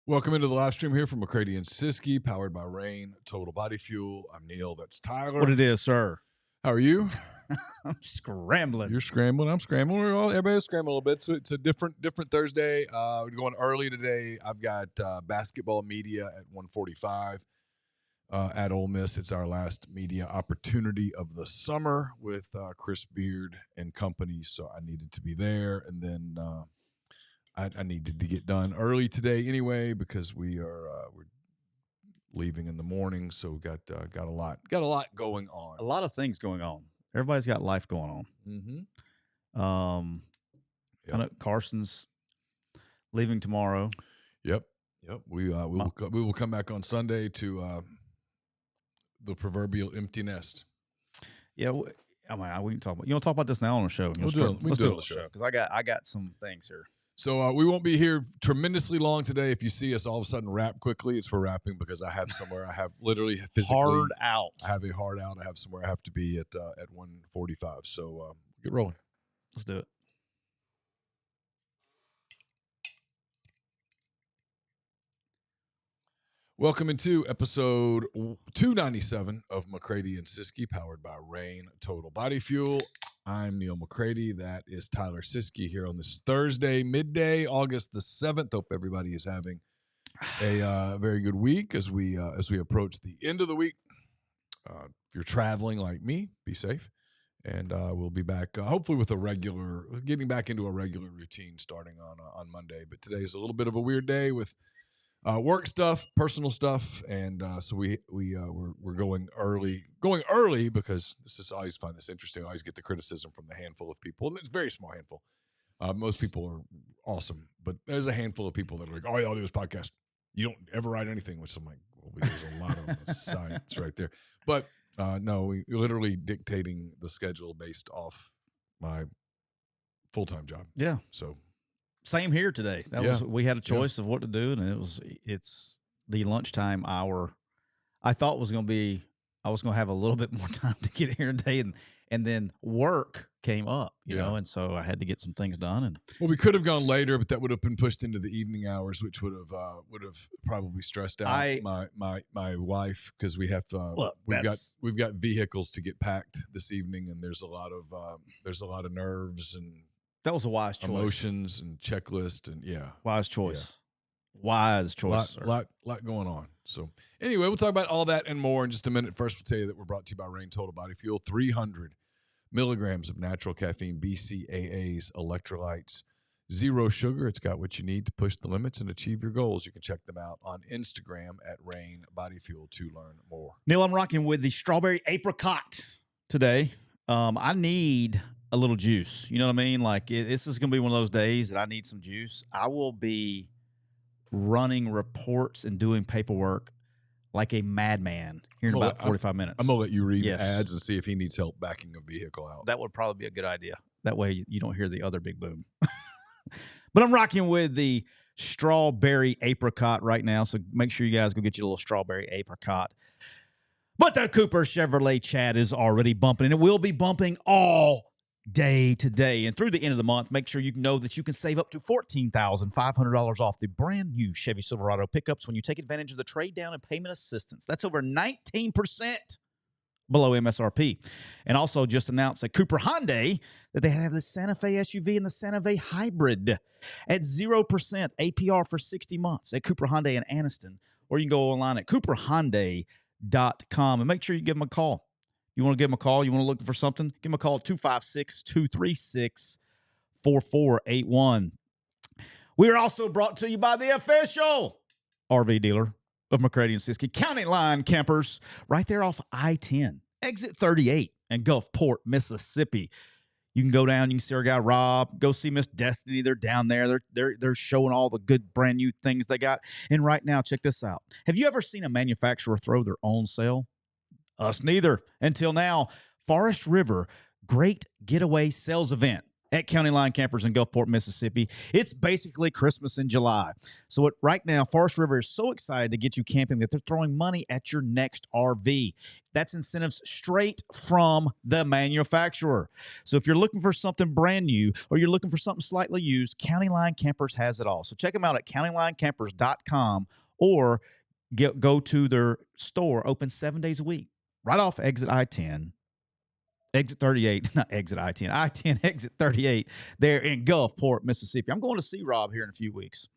Welcome into the live stream here from McCready and Siskey, powered by Rain Total Body Fuel. I'm Neal. That's Tyler. What it is, sir? How are you? I'm scrambling. You're scrambling. I'm scrambling. Everybody's scrambling a little bit. So it's a different Thursday. We're going early today. I've got basketball media at 1:45 at Ole Miss. It's our last media opportunity of the summer with Chris Beard and company. So I needed to be there, and then I needed to get done early today anyway because we're leaving in the morning. So we got a lot going on. A lot of things going on. Everybody's got life going on. Mm-hmm. I know Carson's leaving tomorrow. Yep. We will come back on Sunday to the proverbial empty nest. Yeah, I mean, we can talk about. You want to talk about this now on the show? Let's do it on the show because I got some things here. So we won't be here tremendously long today. If you see us all of a sudden wrap quickly, it's for wrapping because I have somewhere I have literally physically hard out. I have a hard out. I have somewhere I have to be at 1:45. So get rolling. Let's do it. Welcome into episode 297 of McCready and Siskey, powered by Rain Total Body Fuel. I'm Neal McCready. That is Tyler Siskey here on this Thursday, midday, August the 7th. Hope everybody is having a very good week as we approach the end of the week. If you're traveling like me, be safe. And we'll be back hopefully with getting back into a regular routine starting on Monday. But today's a little bit of a weird day with work stuff, personal stuff, and so we're going early because this is I always find this interesting. I always get the criticism from the handful of people, and it's a very small handful. Most people are awesome, but there's a handful of people that are like, "Oh, all I do is podcast. You don't ever write anything," which I'm like, "Well, there's a lot of science right there." But no, we're literally dictating the schedule based off my full-time job. Yeah. So. Same here today. We had a choice of what to do, and it's the lunchtime hour. I thought I was going to have a little bit more time to get here today, and then work came up, you know, and so I had to get some things done. And well, we could have gone later, but that would have been pushed into the evening hours, which would have probably stressed out my wife because we've got vehicles to get packed this evening, and there's a lot of nerves and. That was a wise choice. Emotions and checklist and wise choice. Yeah. Wise choice. Lot going on. So anyway, we'll talk about all that and more in just a minute. First, we'll tell you that we're brought to you by Rain Total Body Fuel. 300 milligrams of natural caffeine, BCAAs, electrolytes, zero sugar. It's got what you need to push the limits and achieve your goals. You can check them out on Instagram at Rain Body Fuel to learn more. Neal, I'm rocking with the strawberry apricot today. I need a little juice. You know what I mean? Like this is going to be one of those days that I need some juice. I will be running reports and doing paperwork like a madman here in about 45 minutes. I'm going to let you read ads and see if he needs help backing a vehicle out. That would probably be a good idea. That way you don't hear the other big boom. But I'm rocking with the strawberry apricot right now. So make sure you guys go get your little strawberry apricot. But the Cooper Chevrolet chat is already bumping, and it will be bumping all day today. And through the end of the month, make sure you know that you can save up to $14,500 off the brand new Chevy Silverado pickups when you take advantage of the trade down and payment assistance. That's over 19% below MSRP. And also just announced at Cooper Hyundai that they have the Santa Fe SUV and the Santa Fe Hybrid at 0% APR for 60 months at Cooper Hyundai in Anniston. Or you can go online at cooperhyundai.com and make sure you give them a call. You want to give them a call? You want to look for something? Give them a call at 256-236-4481. We are also brought to you by the official RV dealer of McCready and Siskey, County Line Campers, right there off I-10, exit 38 in Gulfport, Mississippi. You can go down. You can see our guy Rob. Go see Miss Destiny. They're down there. They're showing all the good brand new things they got. And right now, check this out. Have you ever seen a manufacturer throw their own sale? Us neither. Until now, Forest River Great Getaway Sales Event. at County Line Campers in Gulfport, Mississippi. It's basically Christmas in July. So right now, Forest River is so excited to get you camping that they're throwing money at your next RV. That's incentives straight from the manufacturer. So if you're looking for something brand new or you're looking for something slightly used, County Line Campers has it all. So check them out at countylinecampers.com or go to their store, open 7 days a week, right off exit I-10. Exit 38, not exit I-10, I-10, exit 38 there in Gulfport, Mississippi. I'm going to see Rob here in a few weeks.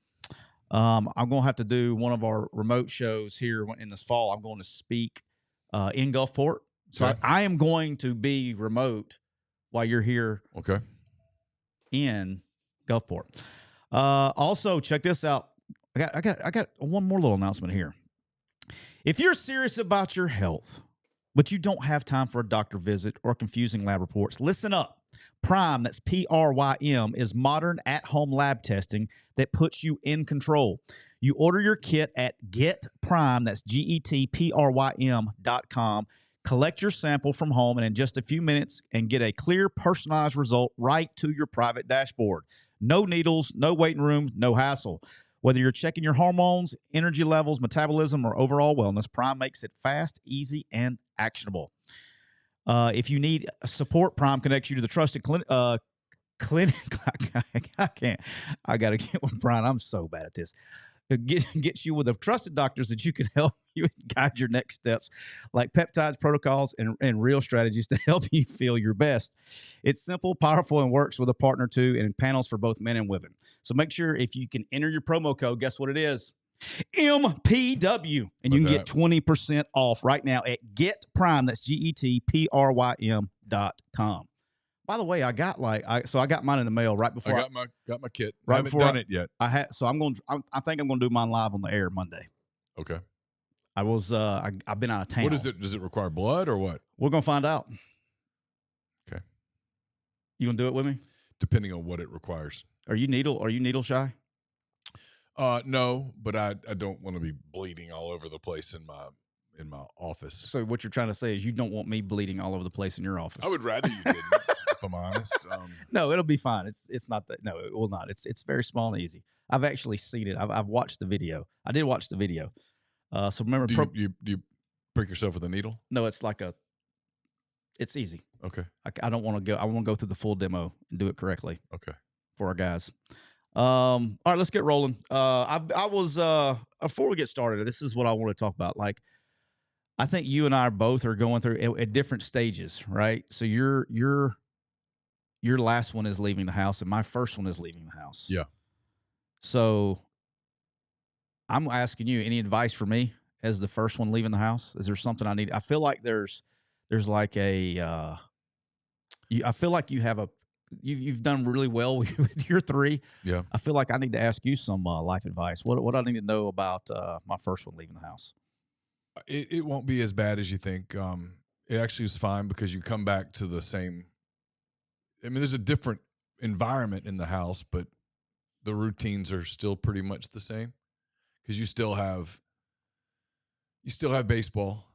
I'm going to have to do one of our remote shows here in this fall. I'm going to speak in Gulfport. So Okay. I am going to be remote while you're here in Gulfport. Also, check this out. I got one more little announcement here. If you're serious about your health, but you don't have time for a doctor visit or confusing lab reports, listen up. Prime, that's PRYM, is modern at-home lab testing that puts you in control. You order your kit at getprime, that's GETPRYM.com. Collect your sample from home and in just a few minutes and get a clear, personalized result right to your private dashboard. No needles, no waiting room, no hassle. Whether you're checking your hormones, energy levels, metabolism, or overall wellness, Prime makes it fast, easy, and actionable. If you need support, Prime connects you to the trusted clinic. I can't. I got to get with Brian. I'm so bad at this. Get you with the trusted doctors that you can help you guide your next steps, like peptides, protocols, and real strategies to help you feel your best. It's simple, powerful, and works with a partner too, and in panels for both men and women. So make sure if you can enter your promo code, guess what it is? MPW, and you can get 20% off right now at GetPrime. That's GETPRYM.com. By the way, I got mine in the mail right before I got my kit. Right I haven't before done it yet. I think I'm going to do mine live on the air Monday. Okay. I've been out of town. What is it? Does it require blood or what? We're going to find out. Okay. You going to do it with me? Depending on what it requires. Are you needle shy? No, but I don't want to be bleeding all over the place in my office. So what you're trying to say is you don't want me bleeding all over the place in your office. I would rather you didn't, if I'm honest. No, it'll be fine. It's not that. No, it will not. It's very small and easy. I've actually seen it. I've watched the video. I did watch the video. So remember, do you prick yourself with a needle? No, it's it's easy. Okay. I don't want to go. I want to go through the full demo and do it correctly. Okay. For our guys. All right, let's get rolling. I was before we get started, this is what I want to talk about. Like, I think you and I both are going through at different stages, right? So your last one is leaving the house, and my first one is leaving the house. Yeah. So I'm asking you, any advice for me as the first one leaving the house? Is there something I need? I feel like there's like I feel like you've done really well with your three. Yeah. I feel like I need to ask you some life advice. What do I need to know about my first one leaving the house? It won't be as bad as you think. It actually is fine because you come back to the same. I mean, there's a different environment in the house, but the routines are still pretty much the same because you still have baseball,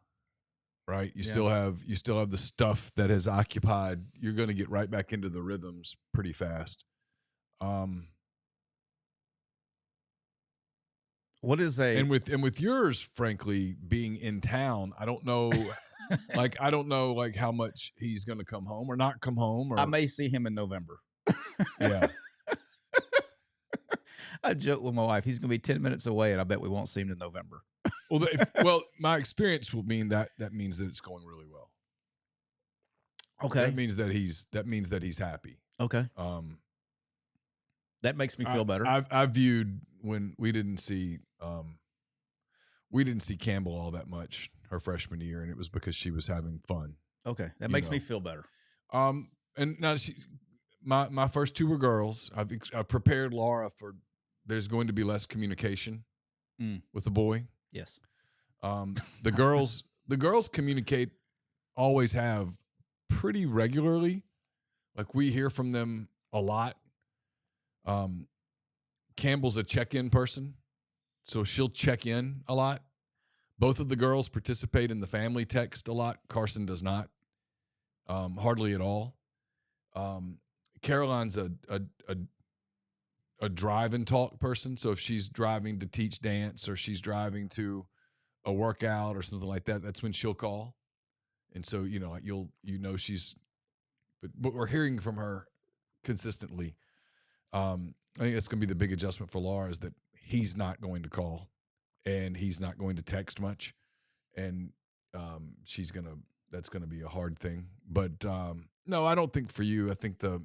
right? You still have the stuff that has occupied. You're going to get right back into the rhythms pretty fast. What is and with yours, frankly, being in town, I don't know, I don't know how much he's going to come home or not come home. Or I may see him in November. Yeah. I joke with my wife. He's going to be 10 minutes away, and I bet we won't see him in November. Well, my experience will mean that means that it's going really well. Okay. That means that he's happy. Okay. That makes me feel better. I viewed when we didn't see Campbell all that much her freshman year, and it was because she was having fun. Okay, that makes me feel better. And now my first two were girls. I've prepared Laura for there's going to be less communication with the boy. Yes. The girls communicate, always have, pretty regularly. Like, we hear from them a lot. Campbell's a check-in person, so she'll check in a lot. Both of the girls participate in the family text a lot. Carson does not, hardly at all. Caroline's a drive and talk person. So if she's driving to teach dance or she's driving to a workout or something like that, that's when she'll call. And so, she's, but we're hearing from her consistently. I think that's going to be the big adjustment for Laura is that he's not going to call and he's not going to text much. And that's going to be a hard thing. But no, I don't think for you. I think the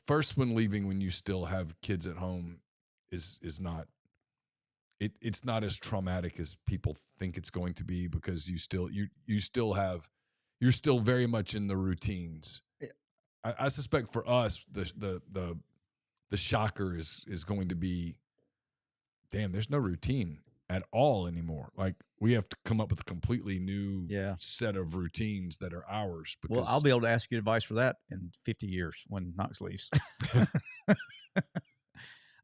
first one leaving when you still have kids at home is not. It's not as traumatic as people think it's going to be because you're still very much in the routines. I suspect for us the shocker is going to be, damn, there's no routine at all anymore. Like we have to come up with a completely new set of routines that are ours. Well, I'll be able to ask you advice for that in 50 years when Knox leaves.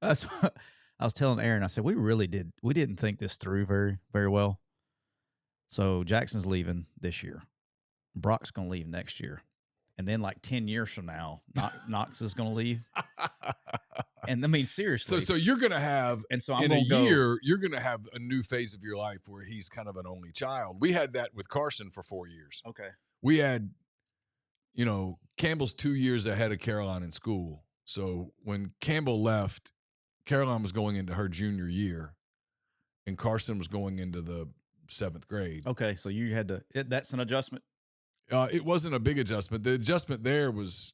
I was telling Aaron, I said, we didn't think this through very, very well. So Jackson's leaving this year. Brock's going to leave next year. And then like 10 years from now, Knox is going to leave. And I mean, seriously. So you're going to have, and so in a year, you're going to have a new phase of your life where he's kind of an only child. We had that with Carson for 4 years. Okay. We had, Campbell's 2 years ahead of Caroline in school. So when Campbell left, Caroline was going into her junior year and Carson was going into the 7th grade. Okay. So you had to, that's an adjustment. It wasn't a big adjustment. The adjustment there was,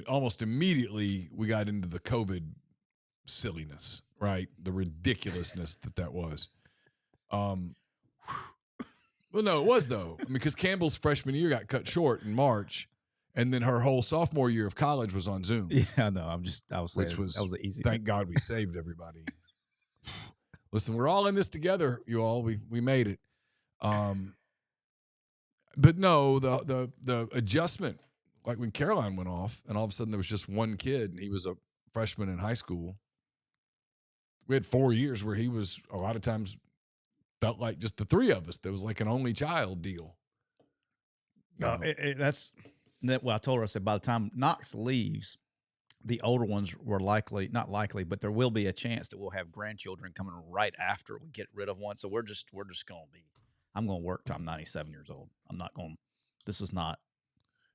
almost immediately we got into the COVID silliness, right? The ridiculousness that was. Well, no, it was though. Because Campbell's freshman year got cut short in March, and then her whole sophomore year of college was on Zoom. Yeah, no, that was an easy. Thank God we saved everybody. Listen, we're all in this together, you all. We made it. But no, the adjustment, like when Caroline went off and all of a sudden there was just one kid and he was a freshman in high school. We had 4 years where he was a lot of times felt like just the three of us. There was like an only child deal. Well, I told her, I said, by the time Knox leaves, the older ones were not likely, but there will be a chance that we'll have grandchildren coming right after we get rid of one. So we're just going to be. I'm going to work till I'm 97 years old. I'm not going. This is not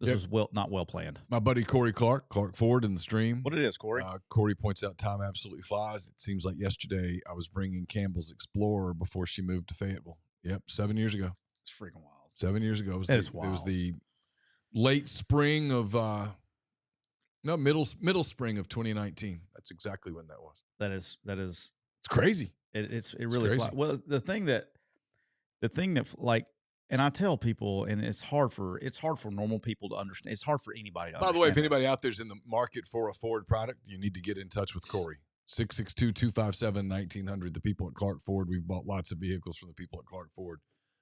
well planned. My buddy Corey Clark Ford in the stream. What it is, Corey? Corey points out time absolutely flies. It seems like yesterday I was bringing Campbell's Explorer before she moved to Fayetteville. Yep, 7 years ago. It's freaking wild. 7 years ago. That is wild. It was the late spring of middle spring of 2019. That's exactly when that was. That is. It's crazy. It really flies. Well, the thing that like, and I tell people, and it's hard for normal people to understand. It's hard for anybody to understand. By the way, if anybody out there's in the market for a Ford product, you need to get in touch with Corey. 662-257-1900. The people at Clark Ford. We've bought lots of vehicles from the people at Clark Ford.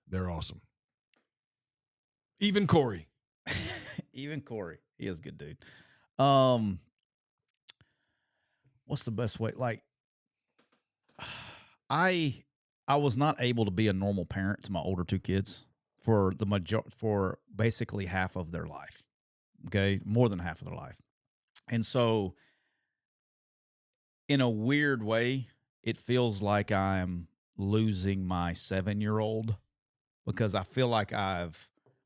They're awesome. Even Corey. Even Corey. He is a good dude. What's the best way? Like, I was not able to be a normal parent to my older two kids for basically half of their life. Okay. More than half of their life. And so in a weird way, it feels like I'm losing my 7-year-old because I feel like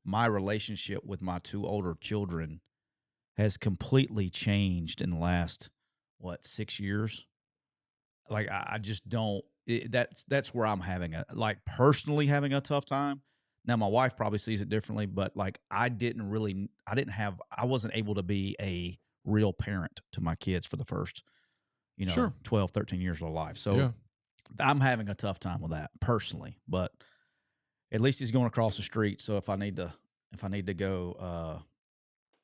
my relationship with my two older children has completely changed in the last, 6 years? Like, I just don't. That's where I'm personally having a tough time. Now, my wife probably sees it differently, but like I wasn't able to be a real parent to my kids for the first, 12, 13 years of their life. So I'm having a tough time with that personally, but at least he's going across the street. So if I need to go,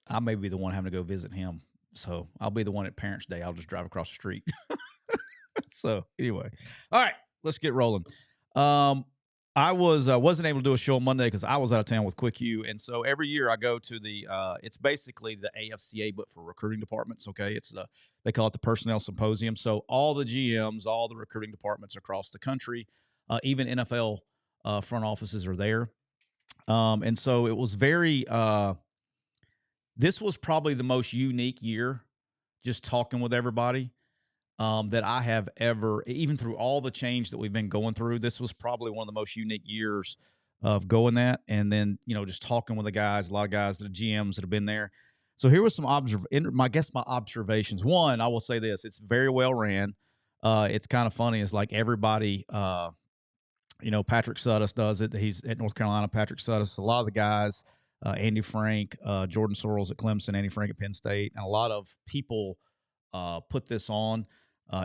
I may be the one having to go visit him. So I'll be the one at Parents' Day. I'll just drive across the street. So anyway, all right, let's get rolling. I wasn't able to do a show on Monday because I was out of town with Quick U, and so every year I go to the it's basically the AFCA but for recruiting departments. Okay, they call it the Personnel Symposium. So all the GMs, all the recruiting departments across the country, even NFL front offices are there, and so it was very this was probably the most unique year, just talking with everybody, that I have ever, even through all the change that we've been going through, this was probably one of the most unique years of going that. And then, just talking with the guys, a lot of guys, the GMs that have been there. So here was some my observations. One, I will say this, it's very well ran. It's kind of funny. It's like everybody, Patrick Suddas does it. He's at North Carolina, Patrick Suddas, a lot of the guys, Andy Frank, Jordan Sorrells at Clemson, Andy Frank at Penn State, and a lot of people put this on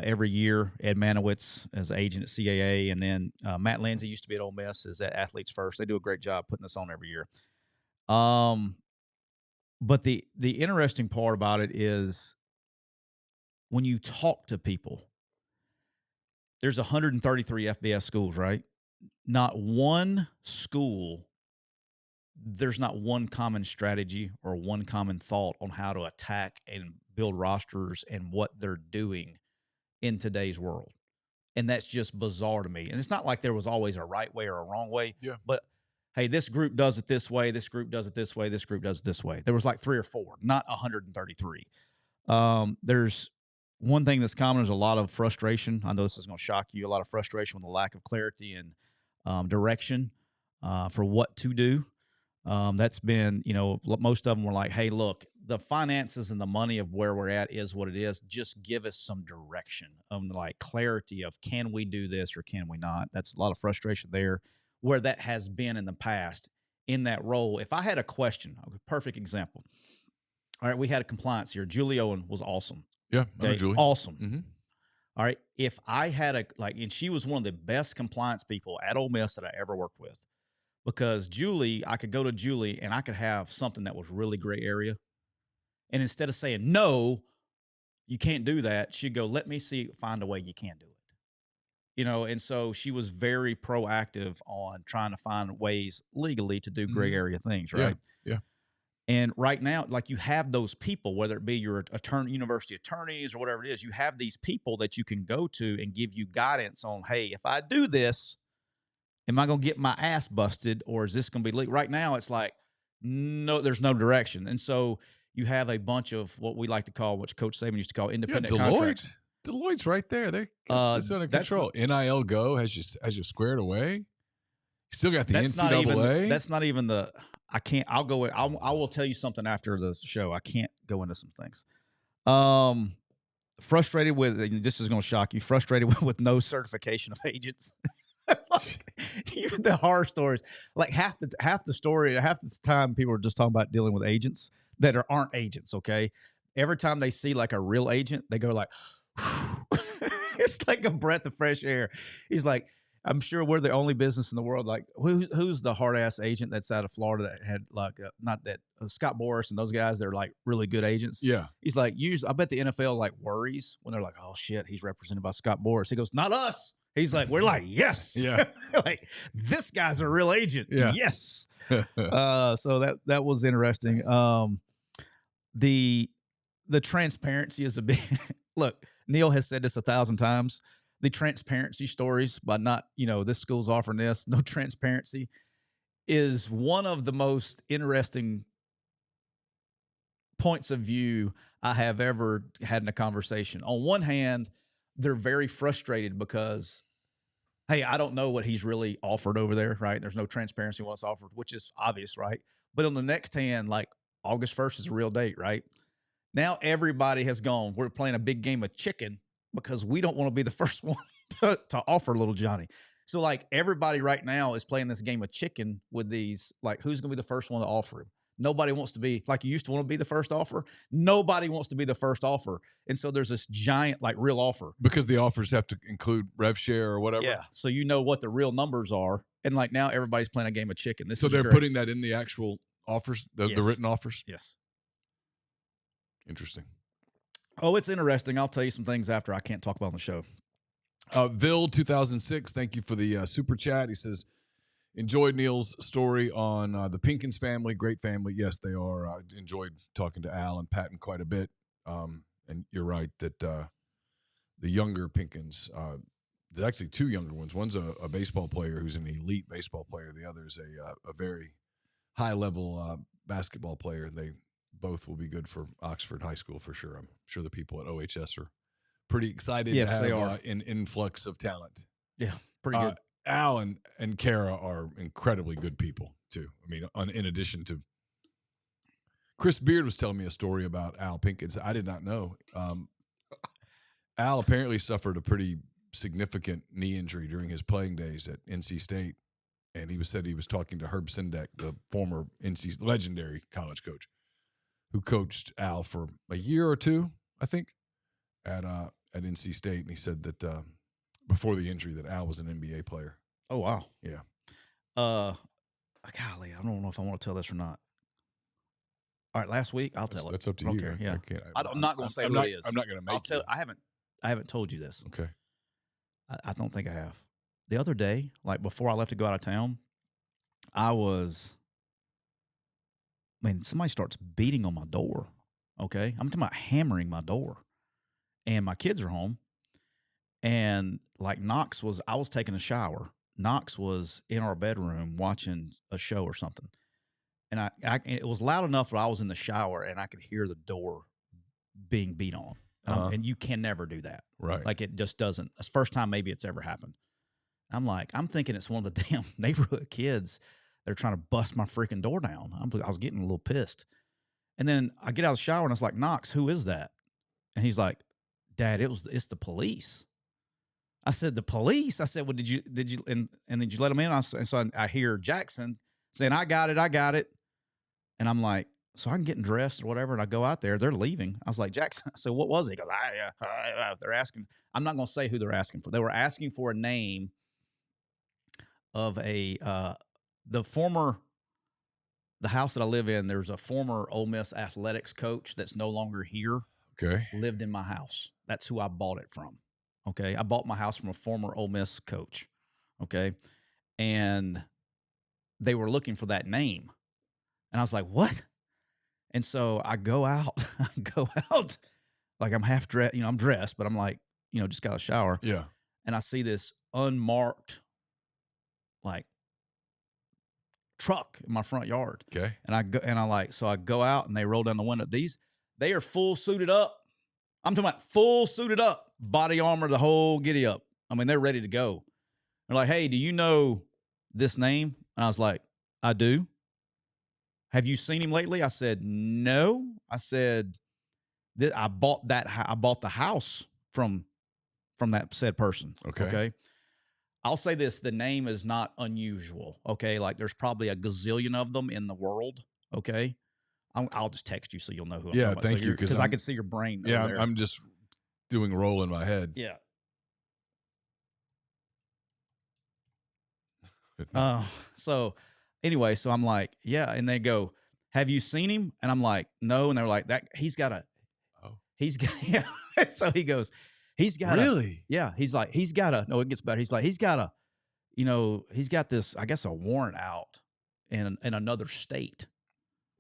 every year. Ed Manowitz as agent at CAA, and then Matt Lindsay used to be at Ole Miss, is at Athletes First. They do a great job putting this on every year. But the interesting part about it is when you talk to people, there's 133 FBS schools, right? Not one school, there's not one common strategy or one common thought on how to attack and build rosters and what they're doing in today's world. And that's just bizarre to me. And it's not like there was always a right way or a wrong way. Yeah. But, hey, this group does it this way. This group does it this way. This group does it this way. There was like 3 or 4, not 133. There's one thing that's common is a lot of frustration. I know this is going to shock you. A lot of frustration with the lack of clarity and direction for what to do. That's been, most of them were like, hey, look, the finances and the money of where we're at is what it is. Just give us some direction, like clarity of can we do this or can we not? That's a lot of frustration there where that has been in the past in that role. If I had a question, perfect example. All right, we had a compliance here. Julie Owen was awesome. Yeah, I know Julie. Awesome. Mm-hmm. All right, if I had and she was one of the best compliance people at Ole Miss that I ever worked with. Because Julie, I could go to Julie and I could have something that was really gray area. And instead of saying, no, you can't do that, she'd go, let me find a way you can do it. And so she was very proactive on trying to find ways legally to do gray area things, right? Yeah. And right now, like you have those people, whether it be your university attorneys or whatever it is, you have these people that you can go to and give you guidance on, hey, if I do this, am I going to get my ass busted or is this going to be legal? Right now, it's like, no, there's no direction. And so you have a bunch of what we like to call, which Coach Saban used to call independent contracts. Deloitte's right there. They're under control. NIL Go has you squared away. You still got the NCAA. That's not even the – I can't – I will tell you something after the show. I can't go into some things. Frustrated with – this is going to shock you. Frustrated with no certification of agents. Even the horror stories, like half the time people are just talking about dealing with agents that aren't agents. Okay, every time they see like a real agent, they go like, it's like a breath of fresh air. He's like, I'm sure we're the only business in the world. Like, who's the hard ass agent that's out of Florida that had like not that Scott Boras and those guys? They're like really good agents. Yeah, he's like, I bet the NFL like worries when they're like, oh shit, he's represented by Scott Boras. He goes, not us. He's like, we're like, yes. Yeah. Like, this guy's a real agent. Yeah. Yes. So that was interesting. The transparency is a big look, Neal has said this 1,000 times. The transparency stories by not, this school's offering this, no transparency is one of the most interesting points of view I have ever had in a conversation. On one hand, they're very frustrated because, hey, I don't know what he's really offered over there, right? There's no transparency in what's offered, which is obvious, right? But on the next hand, like August 1st is a real date, right? Now everybody has gone, we're playing a big game of chicken because we don't want to be the first one to offer little Johnny. So like everybody right now is playing this game of chicken with these, like who's going to be the first one to offer him? Nobody wants to be like you used to want to be the first offer. Nobody wants to be the first offer. And so there's this giant, like real offer. Because the offers have to include rev share or whatever. Yeah. So you know what the real numbers are. And like now everybody's playing a game of chicken. So they're putting that in the actual offers, the written offers? Yes. Interesting. Oh, it's interesting. I'll tell you some things after I can't talk about on the show. Vil 2006, thank you for the super chat. He says, enjoyed Neal's story on the Pinkins family. Great family. Yes, they are. I enjoyed talking to Al and Patton quite a bit. And you're right that the younger Pinkins, there's actually 2 younger ones. One's a baseball player who's an elite baseball player. The other is a very high-level basketball player. And both will be good for Oxford High School for sure. I'm sure the people at OHS are pretty excited Yes, to have they are. An influx of talent. Yeah, pretty good. Al and Kara are incredibly good people too. I mean, in addition to Chris Beard was telling me a story about Al Pinkett. I did not know. Al apparently suffered a pretty significant knee injury during his playing days at NC State, and he said he was talking to Herb Sendek, the former NC legendary college coach, who coached Al for a year or two, I think, at NC State, and he said that before the injury that Al was an NBA player. Oh wow. Yeah. Golly, I don't know if I want to tell this or not. All right, last week I'll tell it. That's up to I don't you. care. Yeah. I'm not going to say I'm who not, it is. I'm not going to make. I'll tell. I haven't told you this. Okay. I don't think I have. The other day, like before I left to go out of town, somebody starts beating on my door. Okay. I'm talking about hammering my door. And my kids are home. And like I was taking a shower. Knox was in our bedroom watching a show or something. And it was loud enough that I was in the shower and I could hear the door being beat on. And you can never do that. Right. Like it just doesn't. It's the first time maybe it's ever happened. I'm thinking it's one of the damn neighborhood kids. They're trying to bust my freaking door down. I was getting a little pissed. And then I get out of the shower and I was like, Knox, who is that? And he's like, Dad, it's the police. I said, the police? I said, well, did you, and did you let them in? And so I hear Jackson saying, I got it. And I'm like, so I'm getting dressed or whatever. And I go out there, they're leaving. I was like, Jackson, so what was it? He goes, they're asking, I'm not going to say who they're asking for. They were asking for a name of the house that I live in. There's a former Ole Miss athletics coach that's no longer here. Okay. Lived in my house. That's who I bought it from. Okay. I bought my house from a former Ole Miss coach. Okay. And they were looking for that name. And I was like, what? And so I go out, like I'm half dressed, I'm dressed, but I'm like, just got a shower. Yeah. And I see this unmarked, like, truck in my front yard. Okay. And I go out and they roll down the window. They are full suited up. I'm talking about full suited up, body armor, the whole giddy up. I mean, they're ready to go. They're like, hey, do you know this name? And I was like, I do. Have you seen him lately? I said, no. I said, I bought the house from that said person. Okay. I'll say this. The name is not unusual. Okay. Like there's probably a gazillion of them in the world. Okay. I'll just text you so you'll know who I'm talking about. Thank you. Because I can see your brain. Yeah. I'm just doing a roll in my head. Yeah. So anyway, so I'm like, yeah. And they go, have you seen him? And I'm like, no. And they're like, yeah. So he goes, really? Yeah. He's like, no, it gets better. He's like, he's got this, I guess, a warrant out in another state.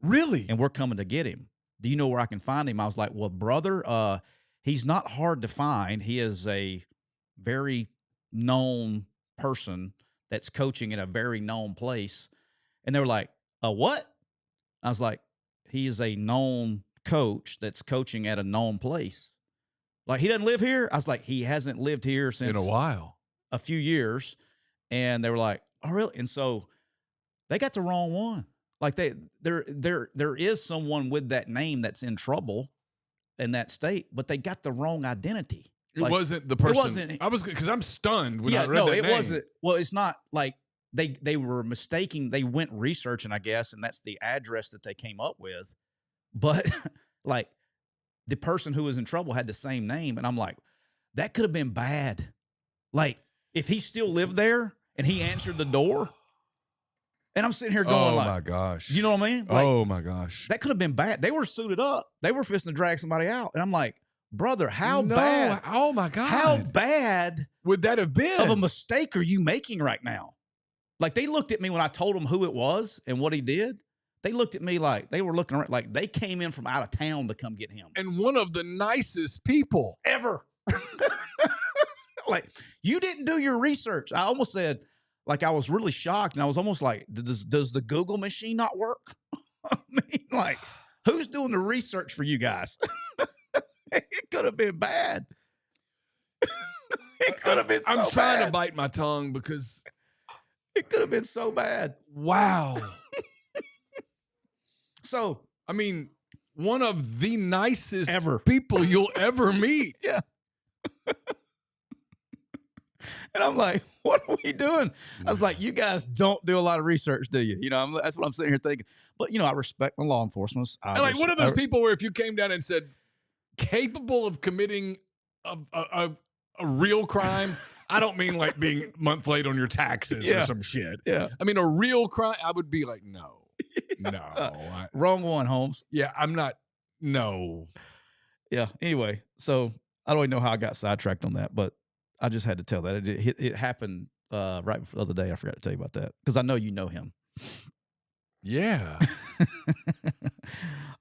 Really? And we're coming to get him. Do you know where I can find him? I was like, well, brother, he's not hard to find. He is a very known person that's coaching in a very known place. And they were like, a what? I was like, he is a known coach that's coaching at a known place. Like, he doesn't live here? I was like, he hasn't lived here since in a while, a few years. And they were like, oh, really? And so they got the wrong one. Like there is someone with that name that's in trouble in that state, but they got the wrong identity. It wasn't the person. It wasn't. Because I'm stunned when I read that name. Wasn't. Well, it's not like they were mistaking. They went researching, I guess, and that's the address that they came up with. But like the person who was in trouble had the same name, and I'm like, that could have been bad. Like if he still lived there and he answered the door. And I'm sitting here going like, oh, my gosh. You know what I mean? Like, oh, my gosh. That could have been bad. They were suited up. They were fisting to drag somebody out. And I'm like, brother, how bad? Oh, my God. How bad would that have been? Of a mistake are you making right now? Like, they looked at me when I told them who it was and what he did. They looked at me like they were looking around, like they came in from out of town to come get him. And one of the nicest people ever. Like, you didn't do your research. I almost said, like, I was really shocked, and I was almost like, does the Google machine not work? I mean, like, Who's doing the research for you guys? It could have been bad. It could have been so bad. I'm trying to bite my tongue because it could have been so bad. Wow. So, I mean, one of the nicest people you'll ever meet. Yeah. And I'm like, what are we doing? I was like, you guys don't do a lot of research, do you? You know, that's what I'm sitting here thinking. But, you know, I respect my law enforcement. What are those people where if you came down and said, capable of committing a real crime, I don't mean like being a month late on your taxes or some shit. Yeah. I mean, a real crime, I would be like, no. Wrong one, Holmes. Yeah, I'm not. No. Yeah. Anyway, so I don't even know how I got sidetracked on that, but I just had to tell that. It happened right before the other day. I forgot to tell you about that because I know you know him. Yeah.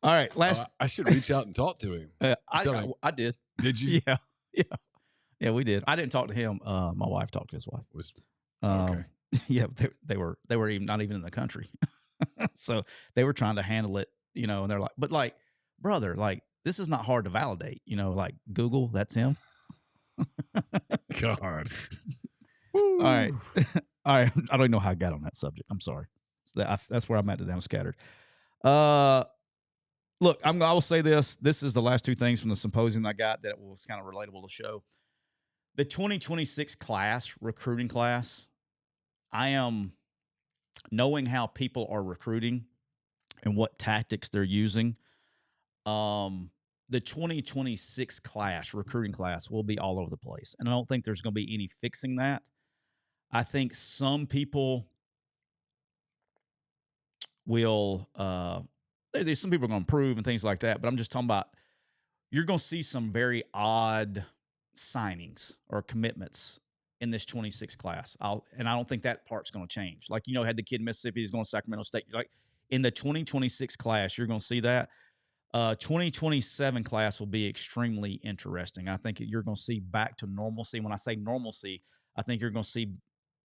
All right. I should reach out and talk to him. I did. Did you? Yeah, we did. I didn't talk to him. My wife talked to his wife. Okay. Yeah, they were even not even in the country. So they were trying to handle it, you know, and they're like, but like, brother, like, this is not hard to validate, you know, like Google, that's him. God. All right. All right. I don't even know how I got on that subject. I'm sorry. So that's where I'm at today. I'm scattered. Look, I will say this. This is the last two things from the symposium I got that was kind of relatable to show. The 2026 class, recruiting class, I am knowing how people are recruiting and what tactics they're using. The 2026 class, recruiting class, will be all over the place. And I don't think there's going to be any fixing that. I think some people will, there's some people are going to improve and things like that. But I'm just talking about, you're going to see some very odd signings or commitments in this 26 class. I don't think that part's going to change. Like, you know, had the kid in Mississippi, he's going to Sacramento State. Like, in the 2026 class, you're going to see that. 2027 class will be extremely interesting. I think you're going to see back to normalcy. When I say normalcy, I think you're going to see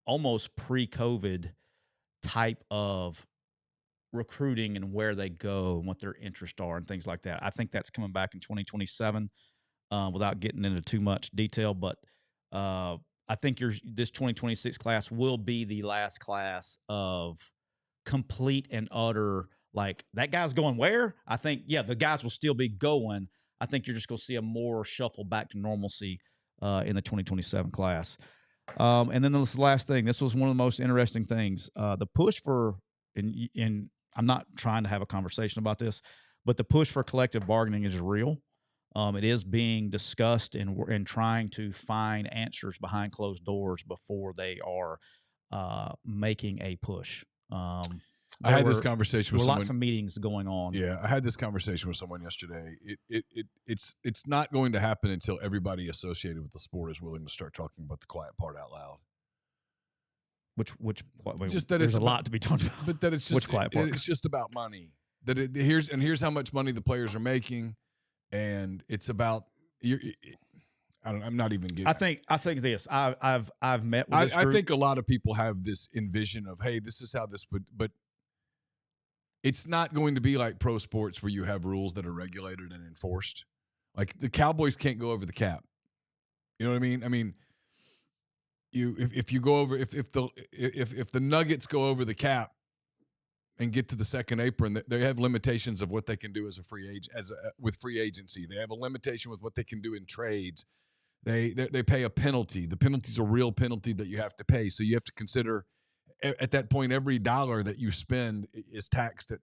almost pre-COVID type of recruiting and where they go and what their interests are and things like that. I think that's coming back in 2027 without getting into too much detail. But I think this 2026 class will be the last class of complete and utter, like, that guy's going where? I think, yeah, the guys will still be going. I think you're just going to see a more shuffle back to normalcy in the 2027 class. And then this last thing, this was one of the most interesting things. The push for, and I'm not trying to have a conversation about this, but the push for collective bargaining is real. It is being discussed and trying to find answers behind closed doors before they are making a push. I had this conversation with someone. Lots of meetings going on. Yeah, I had this conversation with someone yesterday. It's not going to happen until everybody associated with the sport is willing to start talking about the quiet part out loud. Just that there's a lot to be talked about. But that it's just which quiet part? It's just about money. Here's how much money the players are making, and it's about I'm not even getting. I think this. I've met with this group. I think a lot of people have this envision of, hey, this is how this would, but it's not going to be like pro sports where you have rules that are regulated and enforced. Like, the Cowboys can't go over the cap. You know what I mean? I mean, if you go over, if the Nuggets go over the cap and get to the second apron, they have limitations of what they can do as a free agent, with free agency. They have a limitation with what they can do in trades. They pay a penalty. The penalty's a real penalty that you have to pay. So you have to consider, at that point, every dollar that you spend is taxed at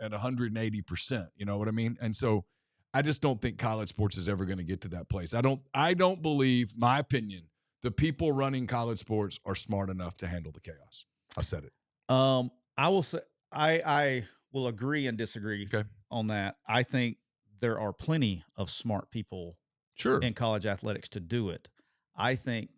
180%. You know what I mean? And so I just don't think college sports is ever going to get to that place. I don't believe, my opinion, the people running college sports are smart enough to handle the chaos. I said it. I will say I will agree and disagree on that. I think there are plenty of smart people in college athletics to do it. I think,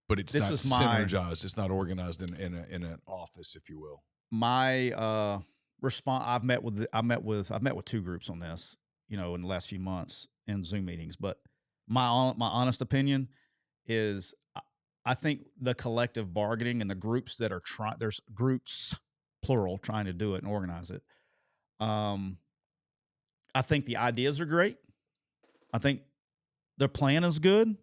but it's not synergized. It's not organized in an office, if you will. My response. I've met with two groups on this, you know, in the last few months in Zoom meetings. But my honest opinion is, I think the collective bargaining and the groups that are there's groups plural trying to do it and organize it. I think the ideas are great. I think the plan is good.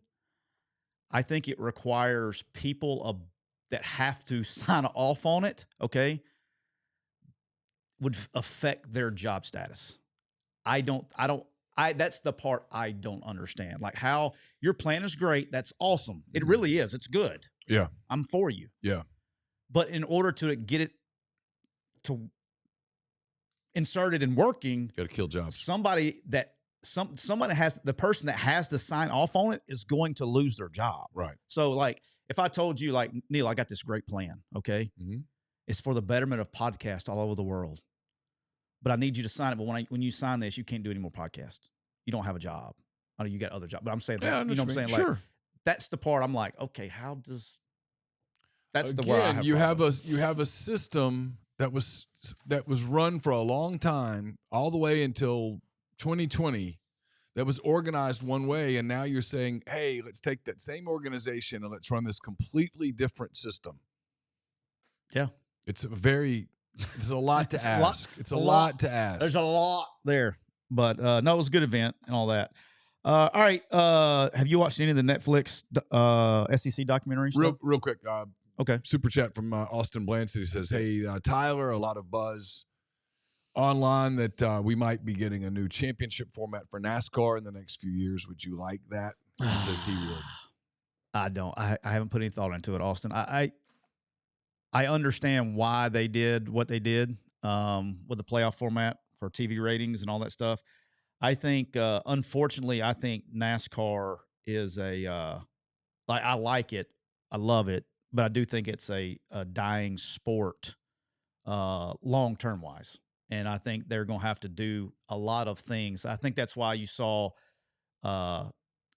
I think it requires people that have to sign off on it, okay, would affect their job status. That's the part I don't understand. Like, how your plan is great. That's awesome. It really is. It's good. Yeah. I'm for you. Yeah. But in order to get it to inserted and working, got to kill jobs. Somebody has the person that has to sign off on it is going to lose their job. Right. So, like, if I told you, like, Neal, I got this great plan, okay? Mm-hmm. It's for the betterment of podcasts all over the world. But I need you to sign it. But when you sign this, you can't do any more podcasts. You don't have a job. I know you got other jobs. But I'm saying that, yeah, you know what I'm saying? Sure. Like, that's the part I'm like, okay, how does that's Again, the where I have you have a system that was run for a long time, all the way until 2020, that was organized one way, and now you're saying, hey, let's take that same organization and let's run this completely different system. Yeah. It's a lot to ask. It's a lot to ask. There's a lot there. But no, it was a good event and all that. All right. Have you watched any of the Netflix SEC documentaries? Real quick. Okay. Super chat from Austin Blanchard, who says, hey, Tyler, a lot of buzz online that we might be getting a new championship format for NASCAR in the next few years. Would you like that? He says he would. I don't. I haven't put any thought into it, Austin. I understand why they did what they did with the playoff format for TV ratings and all that stuff. I think, unfortunately, I think NASCAR is I like it. I love it. But I do think it's a dying sport long-term wise. And I think they're going to have to do a lot of things. I think that's why you saw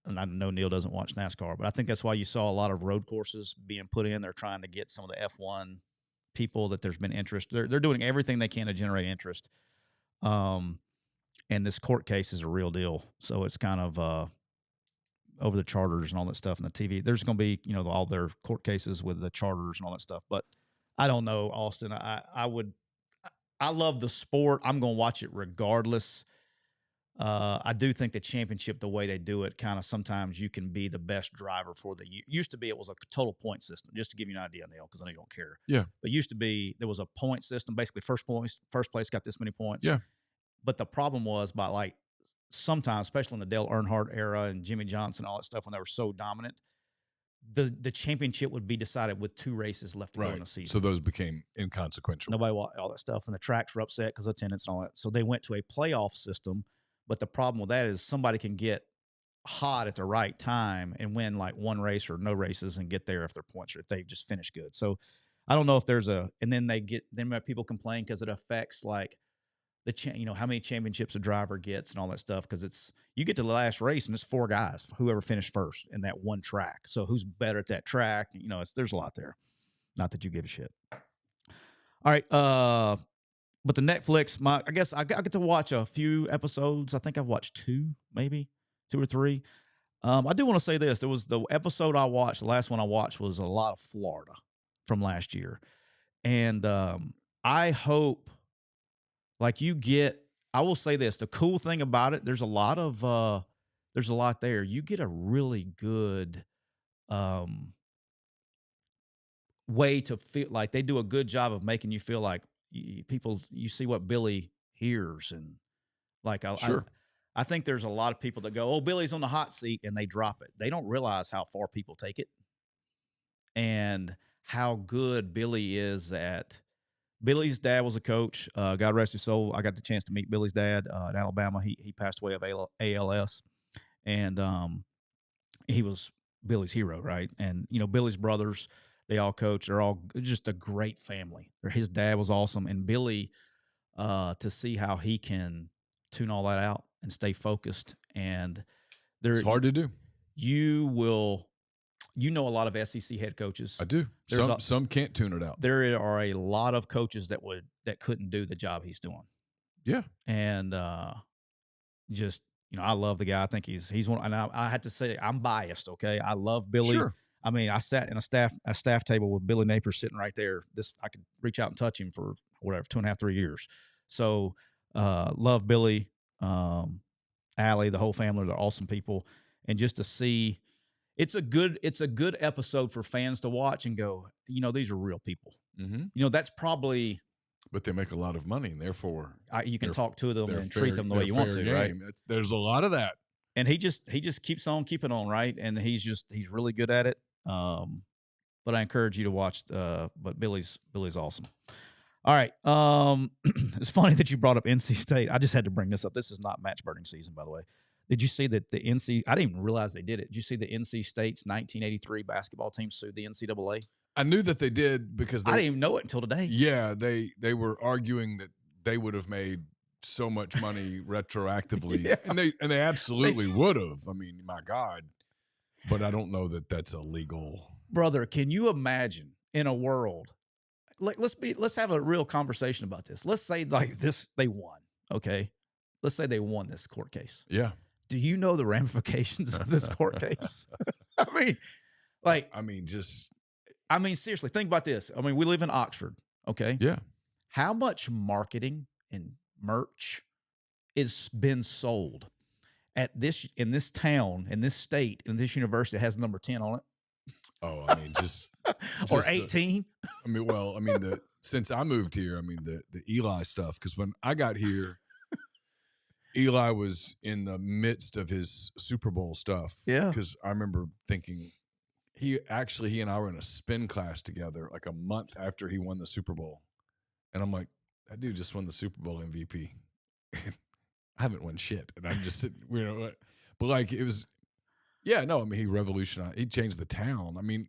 and I know Neal doesn't watch NASCAR, but I think that's why you saw a lot of road courses being put in. They're trying to get some of the F1 people that there's been interest. They're doing everything they can to generate interest. And this court case is a real deal. So it's kind of over the charters and all that stuff and the TV. There's going to be, all their court cases with the charters and all that stuff. But I don't know, Austin. I love the sport. I'm going to watch it regardless. I do think the championship, the way they do it, kind of sometimes you can be the best driver for the year. Used to be it was a total point system, just to give you an idea, Neal, because I know you don't care. Yeah. But used to be there was a point system. Basically, first place got this many points. Yeah. But the problem was by like sometimes, especially in the Dale Earnhardt era and Jimmy Johnson, all that stuff, when they were so dominant, the championship would be decided with 2 races left to go in the season. So those became inconsequential. Nobody watched all that stuff, and the tracks were upset because of attendance and all that. So they went to a playoff system. But the problem with that is somebody can get hot at the right time and win like one race or no races and get there if their points or if they just finish good. So I don't know if there's and then people complain because it affects like how many championships a driver gets and all that stuff. Cause you get to the last race and it's 4 guys, whoever finished first in that one track. So who's better at that track? There's a lot there. Not that you give a shit. All right. But the Netflix, I guess I get to watch a few episodes. I think I've watched 2, maybe 2 or 3. I do want to say this. There was the episode I watched. The last one I watched was a lot of Florida from last year. And I hope I will say this. The cool thing about it, there's a lot there. You get a really good way to feel like they do a good job of making you feel like you see what Billy hears. And like, I think there's a lot of people that go, oh, Billy's on the hot seat, and they drop it. They don't realize how far people take it and how good Billy is at. Billy's dad was a coach. God rest his soul. I got the chance to meet Billy's dad at Alabama. He passed away of ALS, and he was Billy's hero, right? And Billy's brothers, they all coach. They're all just a great family. His dad was awesome, and Billy, to see how he can tune all that out and stay focused, and it's hard to do. You know a lot of SEC head coaches. I do. Some can't tune it out. There are a lot of coaches that couldn't do the job he's doing. Yeah. And I love the guy. I think he's one. And I had to say I'm biased. Okay, I love Billy. Sure. I mean, I sat in a staff table with Billy Napier sitting right there. I could reach out and touch him for 2.5, 3 years. So love Billy. Allie, the whole family, they're awesome people. And just to see, it's a good episode for fans to watch and go, these are real people. Mm-hmm. That's probably. But they make a lot of money, and therefore you can talk to them and treat them the way you want to, game. right? There's a lot of that. And he just keeps on keeping on, right? And he's really good at it. But I encourage you to watch. But Billy's awesome. All right. It's funny that you brought up NC State. I just had to bring this up. This is not match burning season, by the way. Did you see that the NC? I didn't even realize they did it. Did you see the NC State's 1983 basketball team sued the NCAA? I knew that they did because I didn't even know it until today. Yeah, they were arguing that they would have made so much money retroactively, Yeah. and they absolutely would have. I mean, my God, but I don't know that that's a legal. Brother, can you imagine in a world? Let's have a real conversation about this. Let's say like this, they won. Okay, let's say they won this court case. Yeah. Do you know the ramifications of this court case? I mean, seriously, think about this. I mean, we live in Oxford, okay? Yeah. How much marketing and merch is been sold in this town, in this state, in this university that has number 10 on it? Oh, I mean, just or 18? Since I moved here, I mean, the Eli stuff, because when I got here, Eli was in the midst of his Super Bowl stuff. Yeah. Because I remember thinking, he and I were in a spin class together like a month after he won the Super Bowl. And I'm like, that dude just won the Super Bowl MVP. I haven't won shit. And I'm just sitting, but like it was, yeah, no, I mean, he revolutionized, he changed the town. I mean,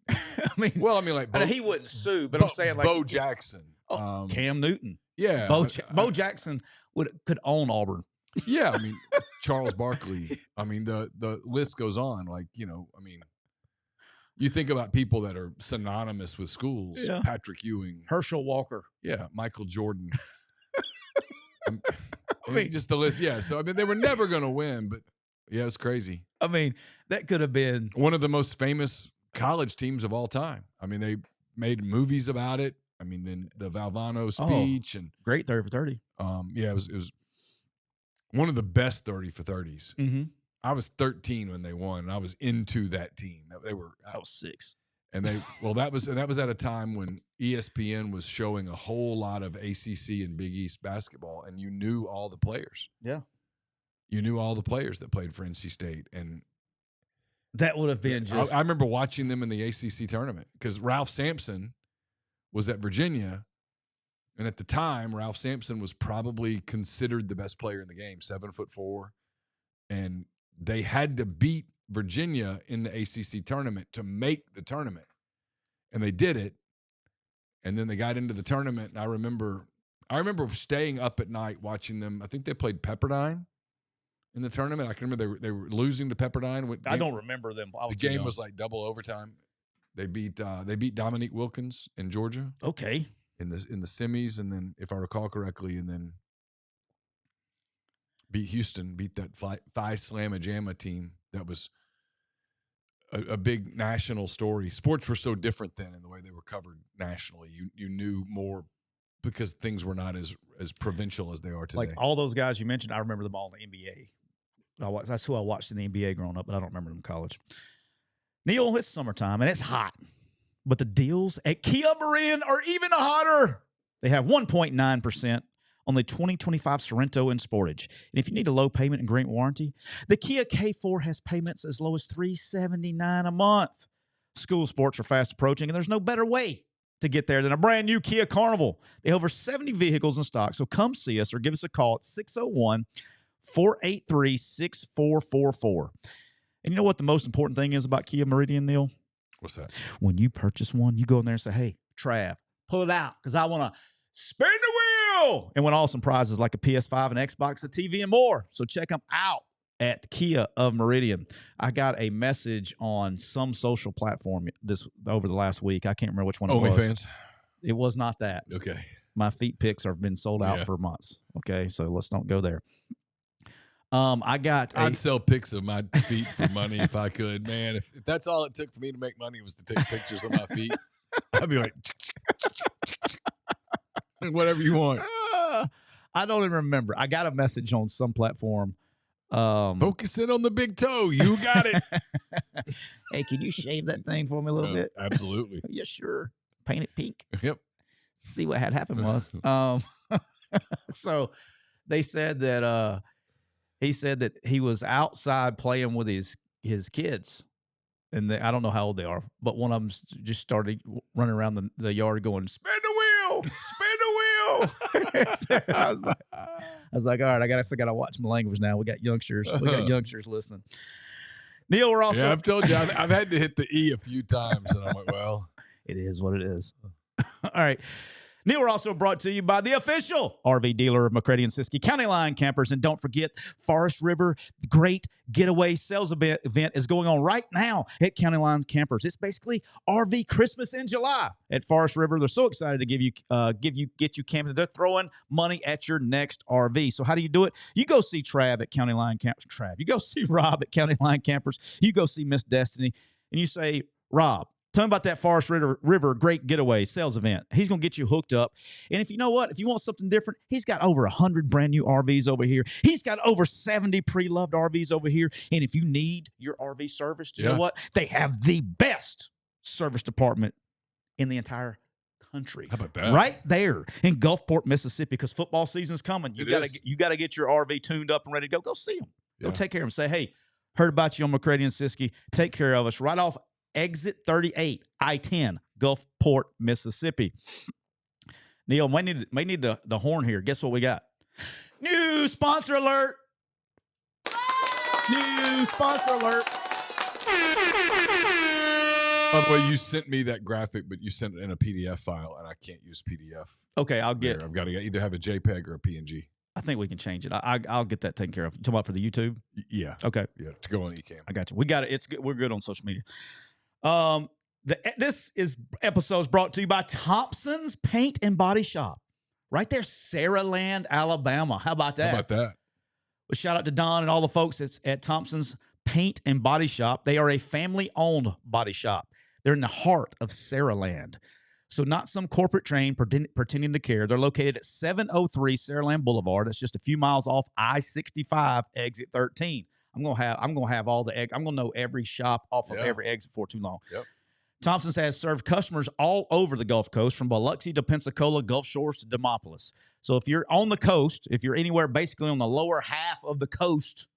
he wouldn't sue, but I'm saying like Bo Jackson. Cam Newton. Yeah. Bo Jackson could own Auburn. Yeah. I mean, Charles Barkley. I mean, the list goes on. Like, I mean, you think about people that are synonymous with schools. Yeah. Patrick Ewing. Herschel Walker. Yeah. Michael Jordan. I mean, just the list. Yeah. So, I mean, they were never going to win, but yeah, it's crazy. I mean, that could have been one of the most famous college teams of all time. I mean, they made movies about it. I mean, then the Valvano speech and great 30 for 30. Yeah, it was one of the best 30 for 30s. Mm-hmm. I was 13 when they won, and I was into that team. I was 6. And that was at a time when ESPN was showing a whole lot of ACC and Big East basketball, and you knew all the players. Yeah. You knew all the players that played for NC State, and that would have been just. I remember watching them in the ACC tournament because Ralph Sampson was at Virginia, and at the time, Ralph Sampson was probably considered the best player in the game, 7'4", and they had to beat Virginia in the ACC tournament to make the tournament, and they did it. And then they got into the tournament, and I remember staying up at night watching them. I think they played Pepperdine in the tournament. I can remember they were losing to Pepperdine. I don't remember them. The game was like double overtime. They beat Dominique Wilkins in Georgia. Okay. In the semis, and then if I recall correctly, and then beat Houston, beat that Phi Slamma Jamma team. That was a big national story. Sports were so different then in the way they were covered nationally. You knew more because things were not as provincial as they are today. Like all those guys you mentioned, I remember them all in the NBA. That's who I watched in the NBA growing up, but I don't remember them in college. Neal, it's summertime and it's hot, but the deals at Kia Meridian are even hotter. They have 1.9% on the 2025 Sorrento and Sportage. And if you need a low payment and great warranty, the Kia K4 has payments as low as $379 a month. School sports are fast approaching, and there's no better way to get there than a brand new Kia Carnival. They have over 70 vehicles in stock, so come see us or give us a call at 601-483-6444. And you know what the most important thing is about Kia Meridian, Neal? What's that? When you purchase one, you go in there and say, hey, Trav, pull it out because I want to spin the wheel and win awesome prizes like a PS5, an Xbox, a TV, and more. So check them out at Kia of Meridian. I got a message on some social platform over the last week. I can't remember which one it was. OnlyFans? It was not that. Okay. My feet pics have been sold out for months. Okay, so let's don't go there. I'd sell pics of my feet for money if I could, man. If that's all it took for me to make money was to take pictures of my feet, I'd be like, whatever you want. I don't even remember. I got a message on some platform. Focus in on the big toe. You got it. Hey, can you shave that thing for me a little bit? Absolutely. Yeah, sure. Paint it pink. Yep. See what had happened was. So they said that he said that he was outside playing with his kids. And I don't know how old they are, but one of them just started running around the yard going, spin the wheel, spin the wheel. So I was like, all right, I still got to watch my language now. We got youngsters listening. Neal, we're also. Yeah, I've told you, I've had to hit the E a few times, and I'm like, well, it is what it is. All right. Neal, we're also brought to you by the official RV dealer of McCready and Siskey, County Line Campers. And don't forget, Forest River, the great getaway sales event is going on right now at County Line Campers. It's basically RV Christmas in July at Forest River. They're so excited to get you camping. They're throwing money at your next RV. So how do you do it? You go see Trav at County Line Campers. You go see Rob at County Line Campers. You go see Miss Destiny, and you say, Rob, tell him about that Forest River Great Getaway sales event. He's going to get you hooked up. And if you know what, if you want something different, he's got over 100 brand new RVs over here. He's got over 70 pre-loved RVs over here. And if you need your RV serviced, you know what? They have the best service department in the entire country. How about that? Right there in Gulfport, Mississippi, because football season's coming. You got to get your RV tuned up and ready to go. Go see them. Go take care of them. Say, hey, heard about you on McCready and Siskey. Take care of us right off Exit 38, I-10, Gulfport, Mississippi. Neal, may need the horn here. Guess what we got? New sponsor alert. New sponsor alert. By the way, you sent me that graphic, but you sent it in a PDF file, and I can't use PDF. Okay, I've got to either have a JPEG or a PNG. I think we can change it. I'll get that taken care of. You talking about for the YouTube? Yeah. Okay. Yeah, to go on eCam. I got you. We got it. It's good. We're good on social media. This episode is brought to you by Thompson's Paint and Body Shop, right there, Saraland, Alabama. How about that? How about that? Well, shout out to Don and all the folks at Thompson's Paint and Body Shop. They are a family-owned body shop. They're in the heart of Saraland. So not some corporate train pretending to care. They're located at 703 Saraland Boulevard. It's just a few miles off I-65, exit 13. I'm gonna have all the egg. I'm gonna know every shop off of every exit for too long. Yep. Thompson's has served customers all over the Gulf Coast, from Biloxi to Pensacola, Gulf Shores to Demopolis. So if you're on the coast, if you're anywhere basically on the lower half of the coast,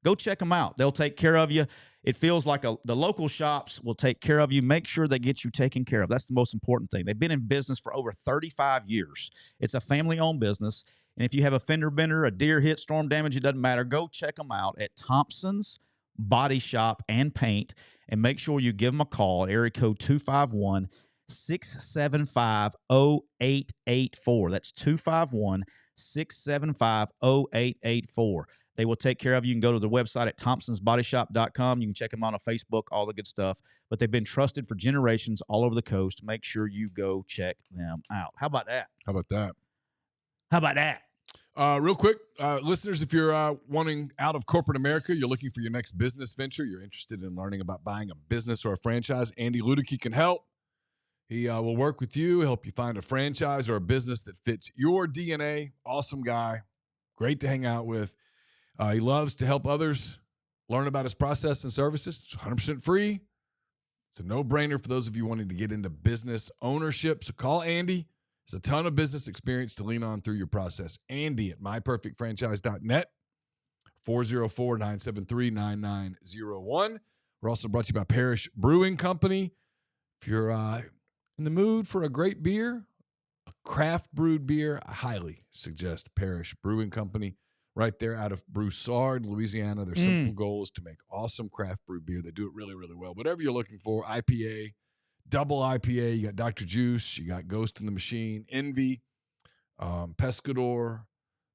go check them out. They'll take care of you. It feels like the local shops will take care of you. Make sure they get you taken care of. That's the most important thing. They've been in business for over 35 years. It's a family-owned business. And if you have a fender bender, a deer hit, storm damage, it doesn't matter. Go check them out at Thompson's Body Shop and Paint, and make sure you give them a call at area code 251-675-0884. That's 251-675-0884. They will take care of you. You can go to the website at thompsonsbodyshop.com. You can check them out on Facebook, all the good stuff. But they've been trusted for generations all over the coast. Make sure you go check them out. How about that? How about that? How about that? Real quick, listeners, if you're wanting out of corporate America, you're looking for your next business venture, you're interested in learning about buying a business or a franchise, Andy Ludicky can help. He will work with you, help you find a franchise or a business that fits your DNA. Awesome guy. Great to hang out with. He loves to help others learn about his process and services. It's 100% free. It's a no-brainer for those of you wanting to get into business ownership. So call Andy. There's a ton of business experience to lean on through your process. Andy at myperfectfranchise.net, 404-973-9901. We're also brought to you by Parish Brewing Company. If you're in the mood for a great beer, a craft brewed beer, I highly suggest Parish Brewing Company. Right there out of Broussard, Louisiana. Their simple goal is to make awesome craft brew beer. They do it really, really well. Whatever you're looking for, IPA, double IPA, you got Dr. Juice, you got Ghost in the Machine, Envy, Pescador,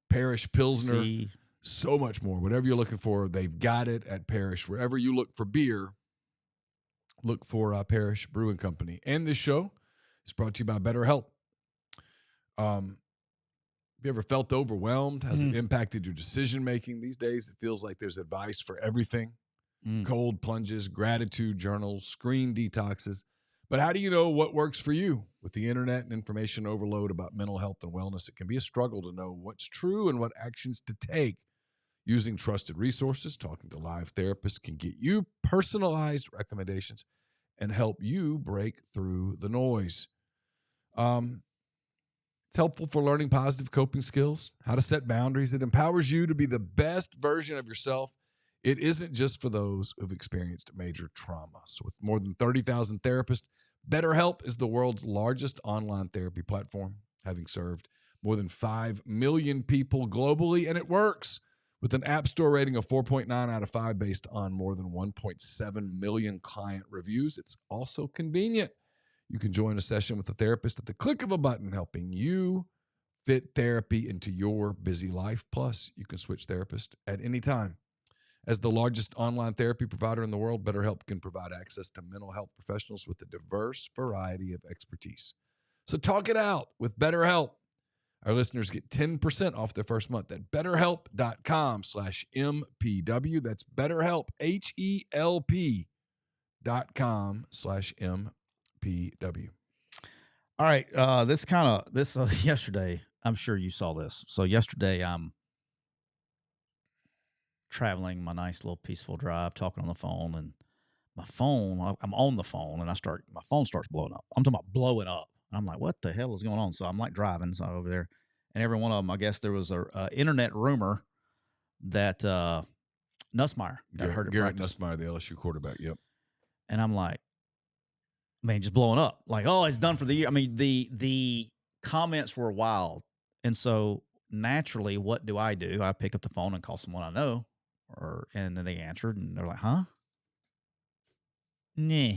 Parish Pilsner, so much more. Whatever you're looking for, they've got it at Parish. Wherever you look for beer, look for Parish Brewing Company. And this show is brought to you by BetterHelp. Have you ever felt overwhelmed? Has it impacted your decision-making? These days, it feels like there's advice for everything. Cold plunges, gratitude journals, screen detoxes. But how do you know what works for you? With the internet and information overload about mental health and wellness, it can be a struggle to know what's true and what actions to take. Using trusted resources, talking to live therapists can get you personalized recommendations and help you break through the noise. It's helpful for learning positive coping skills, how to set boundaries. It empowers you to be the best version of yourself. It isn't just for those who've experienced major trauma. So with more than 30,000 therapists, BetterHelp is the world's largest online therapy platform, having served more than 5 million people globally, and it works. With an App Store rating of 4.9 out of 5 based on more than 1.7 million client reviews, it's also convenient. You can join a session with a therapist at the click of a button, helping you fit therapy into your busy life. Plus, you can switch therapists at any time. As the largest online therapy provider in the world, BetterHelp can provide access to mental health professionals with a diverse variety of expertise. So talk it out with BetterHelp. Our listeners get 10% off their first month at BetterHelp.com/MPW. That's BetterHelp, HELP.com/MPW. All right. Yesterday, I'm sure you saw this. So yesterday, I'm traveling my nice little peaceful drive, talking on the phone, and I'm on the phone, and my phone starts blowing up. I'm talking about blowing up. And I'm like, what the hell is going on? So I'm like driving, so over there, and every one of them, I guess there was a internet rumor that Nussmeier got hurt at Garrett practice. Nussmeier, the LSU quarterback. Yep. And I'm like, man, just blowing up. Like, oh, it's done for the year. I mean, the comments were wild. And so naturally, what do? I pick up the phone and call someone I know, and then they answered, and they're like, huh? Nah.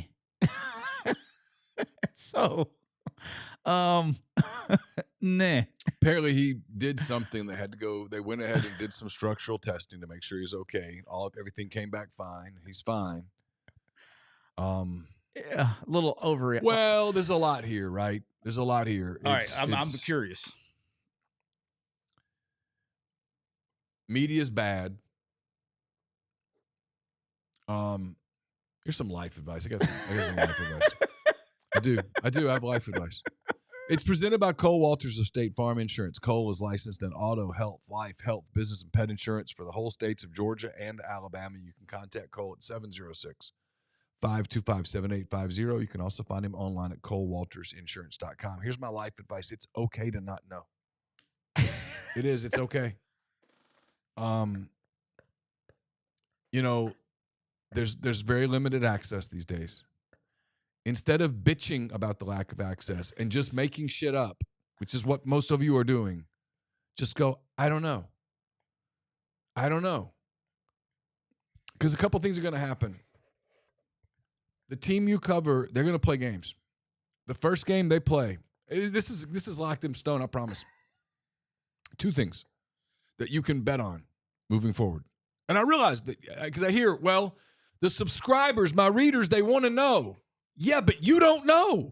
So, nah. Apparently he did something that had to go. They went ahead and did some structural testing to make sure he's okay. Everything came back fine. He's fine. Yeah, a little over it. Well, there's a lot here, right? There's a lot here. All right, I'm curious. Media's bad. Here's some life advice. I got some life advice. I do have life advice. It's presented by Cole Walters of State Farm Insurance. Cole is licensed in auto, health, life, health, business, and pet insurance for the whole states of Georgia and Alabama. You can contact Cole at 706-525-7850. You can also find him online at colewaltersinsurance.com. Here's my life advice. It's okay to not know. It is. It's okay. There's very limited access these days. Instead of bitching about the lack of access and just making shit up, which is what most of you are doing, just go, I don't know. Because a couple things are going to happen. The team you cover, they're going to play games. The first game they play, this is locked in stone, I promise. 2 things that you can bet on moving forward. And I realize that because I hear, well, the subscribers, my readers, they want to know. Yeah, but you don't know.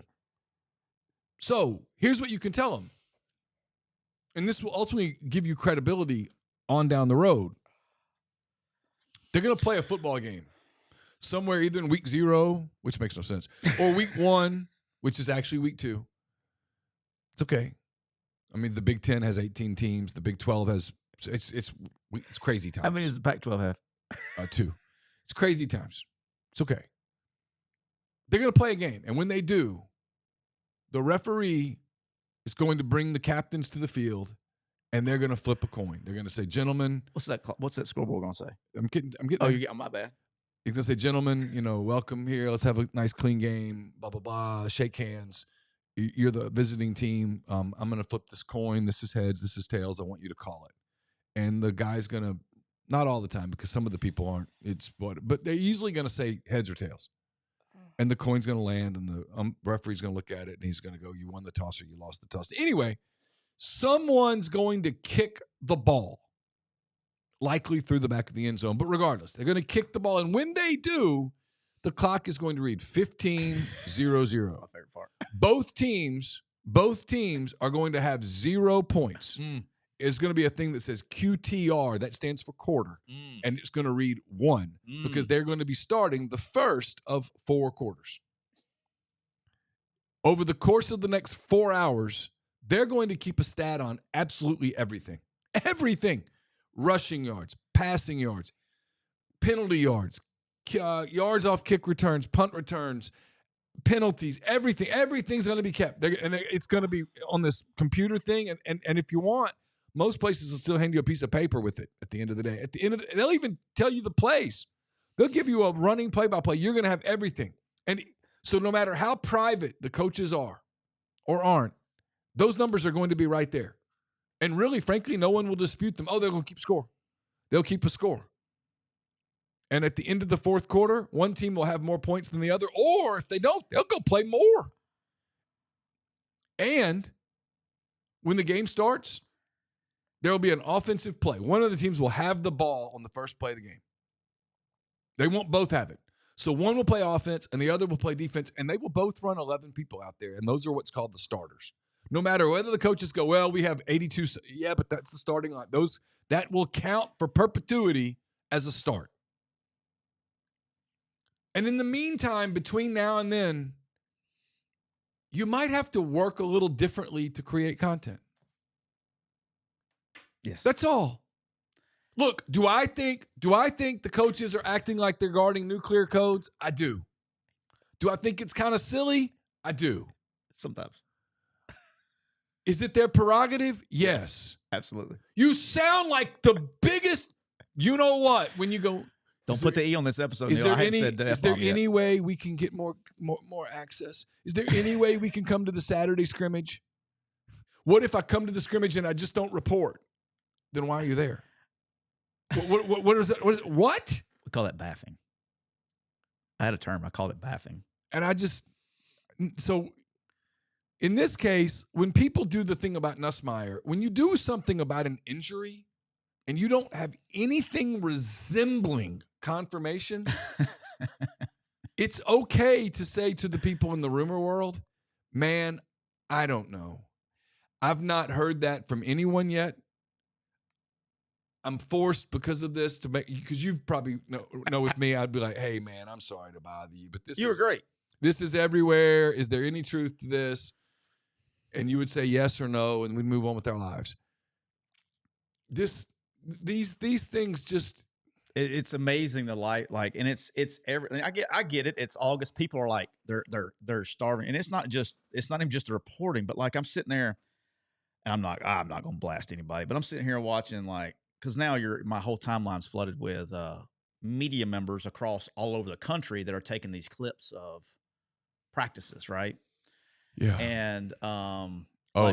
So here's what you can tell them. And this will ultimately give you credibility on down the road. They're going to play a football game somewhere either in week 0, which makes no sense, or week 1, which is actually week 2. It's okay. I mean, the Big 10 has 18 teams. The Big 12 has it's crazy times. How many does the Pac-12 have? 2. It's crazy times. It's okay. They're going to play a game, and when they do, the referee is going to bring the captains to the field, and they're going to flip a coin. They're going to say, "Gentlemen," What's that scoreboard going to say? I'm getting. Oh, you're getting my bad. He's going to say, "Gentlemen, welcome here. Let's have a nice, clean game. Blah blah blah. Shake hands. You're the visiting team. I'm going to flip this coin. This is heads. This is tails. I want you to call it." And the guy's going to, not all the time because some of the people aren't. But they're usually going to say heads or tails. And the coin's going to land, and the referee's going to look at it, and he's going to go, you won the toss or you lost the toss. Anyway, someone's going to kick the ball, likely through the back of the end zone. But regardless, they're going to kick the ball. And when they do, the clock is going to read 15-0-0. That's my favorite part. Both teams are going to have 0 points. It's going to be a thing that says QTR. That stands for quarter. And it's going to read 1 because they're going to be starting the first of 4 quarters. over the course of the next 4 hours, they're going to keep a stat on absolutely everything. Everything. Rushing yards, passing yards, penalty yards, yards off kick returns, punt returns, penalties, everything. Everything's going to be kept. And it's going to be on this computer thing. And if you want, most places will still hand you a piece of paper with it at the end of the day. At the end of the, they'll even tell you the plays. They'll give you a running play-by-play. You're going to have everything. And so no matter how private the coaches are or aren't, those numbers are going to be right there. And really, frankly, no one will dispute them. Oh, they're going to keep score. They'll keep a score. And at the end of the fourth quarter, one team will have more points than the other. Or if they don't, they'll go play more. And when the game starts, there will be an offensive play. One of the teams will have the ball on the first play of the game. They won't both have it. So one will play offense and the other will play defense, and they will both run 11 people out there, and those are what's called the starters. No matter whether the coaches go, well, we have 82. Yeah, but that's the starting line. That will count for perpetuity as a start. And in the meantime, between now and then, you might have to work a little differently to create content. Yes. That's all. Look, do I think the coaches are acting like they're guarding nuclear codes? I do. Do I think it's kind of silly? I do. Sometimes. Is it their prerogative? Yes. Absolutely. You sound like the biggest you know what when you go. Don't put the E on this episode. Is Neal. there any way we can get more access? Is there any way we can come to the Saturday scrimmage? What if I come to the scrimmage and I just don't report? Then why are you there? What is that? What? We call that baffing. I had a term. I called it baffing. And so in this case, when people do the thing about Nussmeier, when you do something about an injury and you don't have anything resembling confirmation, it's okay to say to the people in the rumor world, man, I don't know. I've not heard that from anyone yet. I'm forced because of this to make, because you've probably know with me, I'd be like, hey man, I'm sorry to bother you, but you were great. This is everywhere. Is there any truth to this? And you would say yes or no, and we'd move on with our lives. These things just, it's amazing the light, like, and it's every. I get it. It's August. People are like they're starving, and it's not even just the reporting, but like I'm sitting there, and I'm not going to blast anybody, but I'm sitting here watching like. Because now my whole timeline's flooded with media members across all over the country that are taking these clips of practices, right? Yeah. And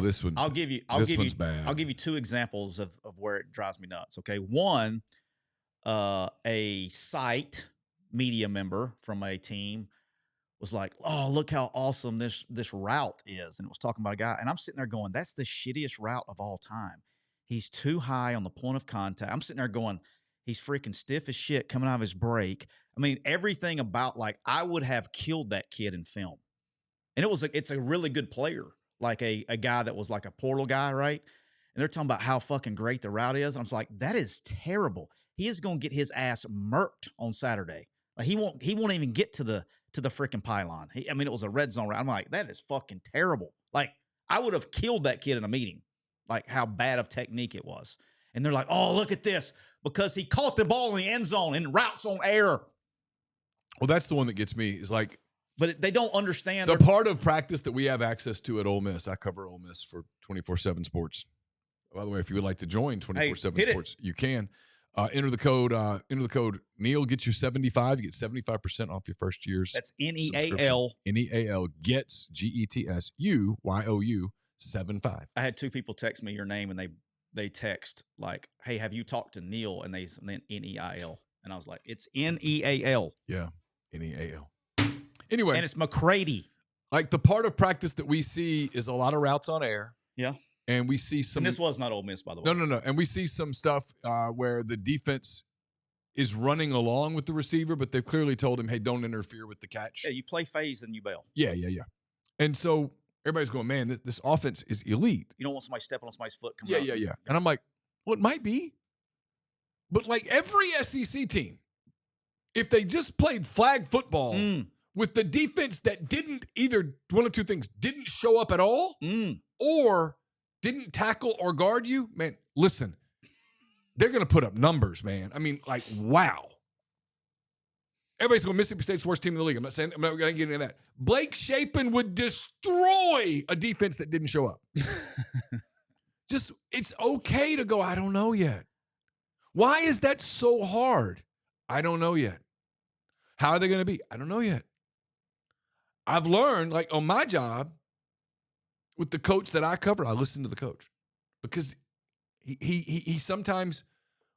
this one's bad. I'll give you two examples of where it drives me nuts. Okay, one, a site media member from a team was like, "Oh, look how awesome this route is," and it was talking about a guy, and I'm sitting there going, "That's the shittiest route of all time." He's too high on the point of contact. I'm sitting there going, he's freaking stiff as shit coming out of his break. I mean, everything about, like, I would have killed that kid in film. And it's a really good player, like a guy that was like a portal guy, right? And they're talking about how fucking great the route is. And I was like, that is terrible. He is going to get his ass murked on Saturday. Like, he won't even get to the freaking pylon. It was a red zone route. I'm like, that is fucking terrible. Like, I would have killed that kid in a meeting. Like how bad of technique it was. And they're like, oh, look at this. Because he caught the ball in the end zone and routes on air. Well, that's the one that gets me is like. But they don't understand. The part of practice that we have access to at Ole Miss. I cover Ole Miss for 24/7 Sports. By the way, if you would like to join 24/7 Sports, you can. Enter the code Neal gets you 75. You get 75% off your first year's. That's NEAL. NEAL gets GETSUYOU 75. I had two people text me your name, and they text like, "Hey, have you talked to Neal?" And then NEIL, and I was like, "It's NEAL." Yeah, NEAL. Anyway, and it's McCready. Like the part of practice that we see is a lot of routes on air. Yeah, and we see some. And this was not Ole Miss, by the way. No. And we see some stuff where the defense is running along with the receiver, but they've clearly told him, "Hey, don't interfere with the catch." Yeah, you play phase and you bail. Yeah. And so. Everybody's going, man, this offense is elite. You don't want somebody stepping on somebody's foot. Yeah. And I'm like, well, it might be. But like every SEC team, if they just played flag football with the defense that didn't either one of two things, didn't show up at all or didn't tackle or guard you, man, listen, they're going to put up numbers, man. I mean, like, wow. Everybody's going Mississippi State's worst team in the league. I'm not going to get into that. Blake Shapen would destroy a defense that didn't show up. Just, it's okay to go, I don't know yet. Why is that so hard? I don't know yet. How are they going to be? I don't know yet. I've learned, like on my job, with the coach that I cover, I listen to the coach because he sometimes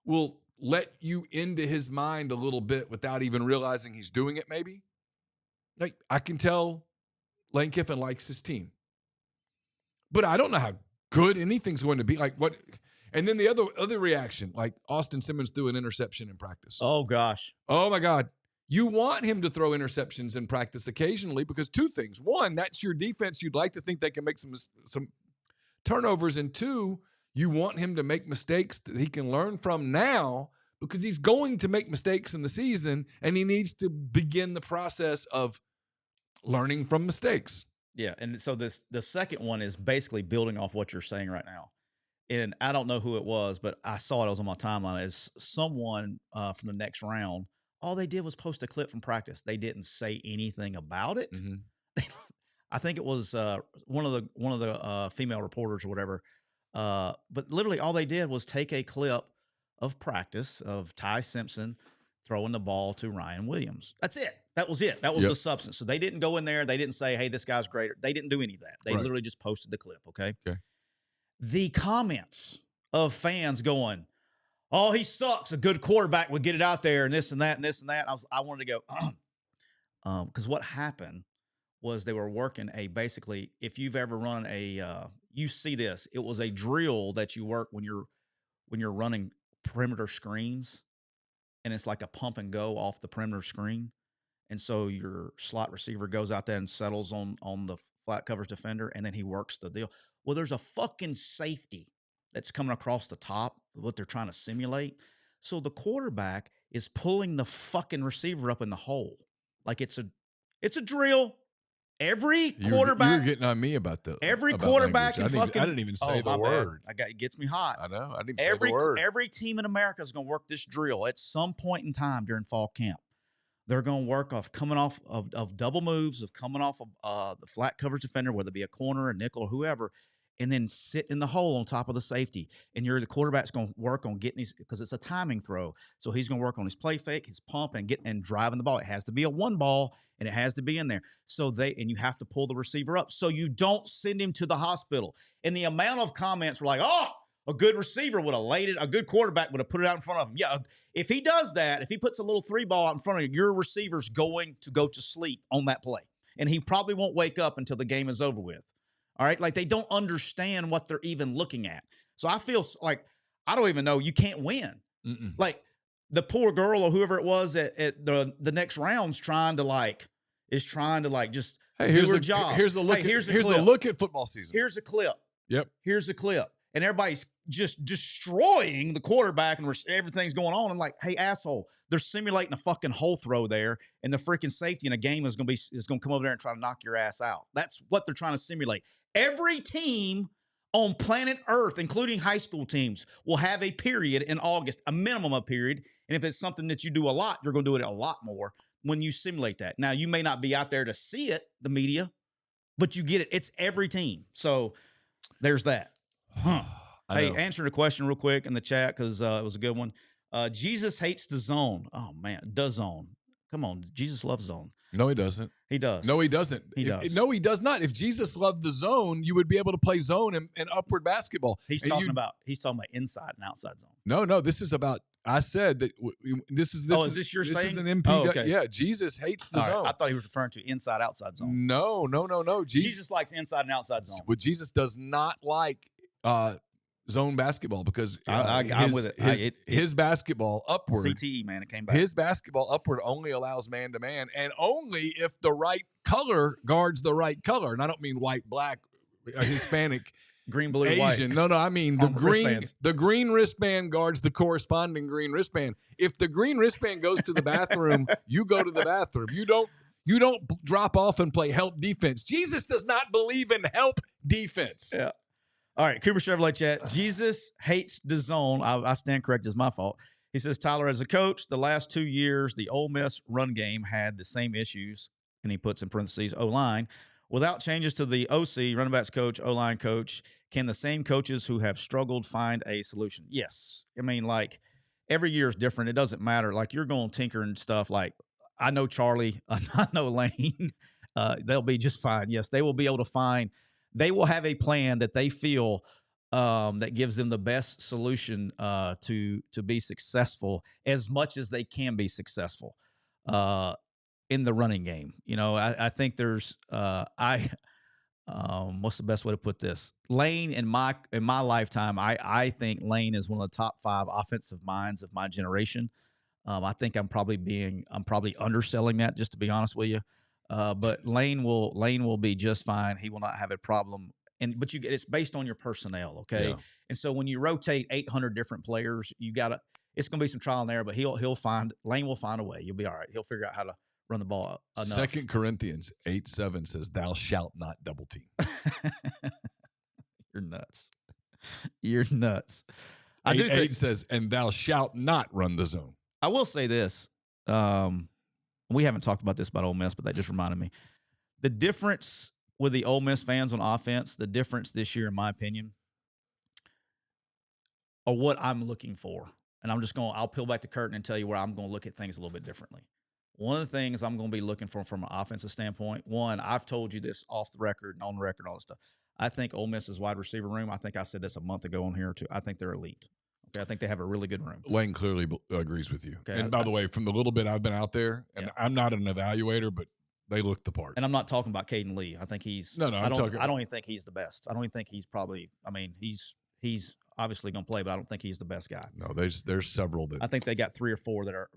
will let you into his mind a little bit without even realizing he's doing it, maybe. Like, I can tell Lane Kiffin likes his team. But I don't know how good anything's going to be. Like, what? And then the other reaction, like Austin Simmons threw an interception in practice. Oh, gosh. Oh, my God. You want him to throw interceptions in practice occasionally because two things. One, that's your defense. You'd like to think they can make some turnovers. And two, you want him to make mistakes that he can learn from now because he's going to make mistakes in the season, and he needs to begin the process of learning from mistakes. Yeah, and so the second one is basically building off what you're saying right now. And I don't know who it was, but I saw it. It was on my timeline. As someone from the next round, all they did was post a clip from practice. They didn't say anything about it. Mm-hmm. I think it was one of the female reporters or whatever. But literally all they did was take a clip of practice of Ty Simpson throwing the ball to Ryan Williams. That's it. That was it. That was the substance. So they didn't go in there. They didn't say, hey, this guy's great. They didn't do any of that. They literally just posted the clip, okay? The comments of fans going, oh, he sucks. A good quarterback would get it out there and this and that and this and that. I wanted to go, because what happened was they were working basically, if you've ever run you see this, it was a drill that you work when you're running perimeter screens, and it's like a pump and go off the perimeter screen. And so your slot receiver goes out there and settles on the flat coverage defender, and then he works the deal. Well, there's a fucking safety that's coming across the top, what they're trying to simulate. So the quarterback is pulling the fucking receiver up in the hole. Like it's a drill. Every quarterback. You were getting on me about the every quarterback I didn't even say the word. It gets me hot. I know. I didn't say the word. Every team in America is going to work this drill at some point in time during fall camp. They're going to work off coming off of double moves, of coming off of the flat coverage defender, whether it be a corner, a nickel, or whoever, and then sit in the hole on top of the safety. And the quarterback's going to work on getting these, because it's a timing throw. So he's going to work on his play fake, his pump, and driving the ball. It has to be a one ball, and it has to be in there. And you have to pull the receiver up so you don't send him to the hospital. And the amount of comments were like, oh, a good receiver would have laid it. A good quarterback would have put it out in front of him. Yeah, if he does that, if he puts a little 3-ball out in front of you, your receiver's going to go to sleep on that play. And he probably won't wake up until the game is over with. All right? Like, they don't understand what they're even looking at. So I feel like, I don't even know, you can't win. Like, the poor girl or whoever it was at the next round's trying to just do her job. Here's a look at football season. Here's a clip. Yep. Here's a clip. And everybody's just destroying the quarterback and everything's going on. I'm like, hey, asshole, they're simulating a fucking hole throw there, and the freaking safety in a game is going to come over there and try to knock your ass out. That's what they're trying to simulate. Every team on planet Earth, including high school teams, will have a period in August, a minimum of period. And if it's something that you do a lot, you're going to do it a lot more when you simulate that. Now, you may not be out there to see it, the media, but you get it. It's every team. So there's that. Hey, answering a question real quick in the chat, because it was a good one. Jesus hates the zone. Oh, man. The zone. Come on. Jesus loves zone. No, he doesn't. He does. No, he doesn't. He does. No, he does not. If Jesus loved the zone, you would be able to play zone and upward basketball. He's talking about inside and outside zone. No, this is about, I said that this is this your saying? This is an MP. Oh, okay. Yeah, Jesus hates the zone. I thought he was referring to inside, outside zone. No. Jesus likes inside and outside zone. But Jesus does not like zone basketball, because I'm with it. His basketball upward. CTE, man, it came back. His basketball upward only allows man-to-man, and only if the right color guards the right color. And I don't mean white, black, Hispanic, green, blue, Asian. white. No, I mean the green wristband guards the corresponding green wristband. If the green wristband goes to the bathroom, you go to the bathroom. You don't drop off and play help defense. Jesus does not believe in help defense. Yeah. All right, Cooper Chevrolet chat. Jesus hates the zone. I stand corrected. It's my fault. He says, Tyler, as a coach, the last 2 years, the Ole Miss run game had the same issues, and he puts in parentheses, O-line. Without changes to the OC, running backs coach, O-line coach, can the same coaches who have struggled find a solution? Yes. I mean, like, every year is different. It doesn't matter. Like, you're going to tinker and stuff. Like, I know Charlie. I know Lane. They'll be just fine. Yes, they will be able to find – they will have a plan that they feel that gives them the best solution to be successful as much as they can be successful in the running game. You know, I think there's what's the best way to put this? Lane in my lifetime, I think Lane is one of the top 5 offensive minds of my generation. I think I'm probably underselling that, just to be honest with you. But Lane will be just fine. He will not have a problem. But it's based on your personnel, okay? Yeah. And so when you rotate 800 different players, it's going to be some trial and error. But Lane will find a way. You'll be all right. He'll figure out how to run the ball enough. 2 Corinthians 8:7 says, "Thou shalt not double team." You're nuts. You're nuts. 8:8 says, "And thou shalt not run the zone." I will say this. We haven't talked about this about Ole Miss, but that just reminded me. The difference with the Ole Miss fans on offense, the difference this year, in my opinion, or what I'm looking for. And I'll peel back the curtain and tell you where I'm going to look at things a little bit differently. One of the things I'm going to be looking for from an offensive standpoint, one, I've told you this off the record and on the record and all this stuff. I think Ole Miss's wide receiver room, I think I said this a month ago on here too. I think they're elite. Okay, I think they have a really good room. Lane clearly agrees with you. Okay, and by the way, from the little bit I've been out there, and I'm not an evaluator, but they look the part. And I'm not talking about Caden Lee. I think he's no. I don't even think he's the best. I don't even think he's probably. I mean, he's obviously going to play, but I don't think he's the best guy. No, there's several that I think they got 3 or 4 that are.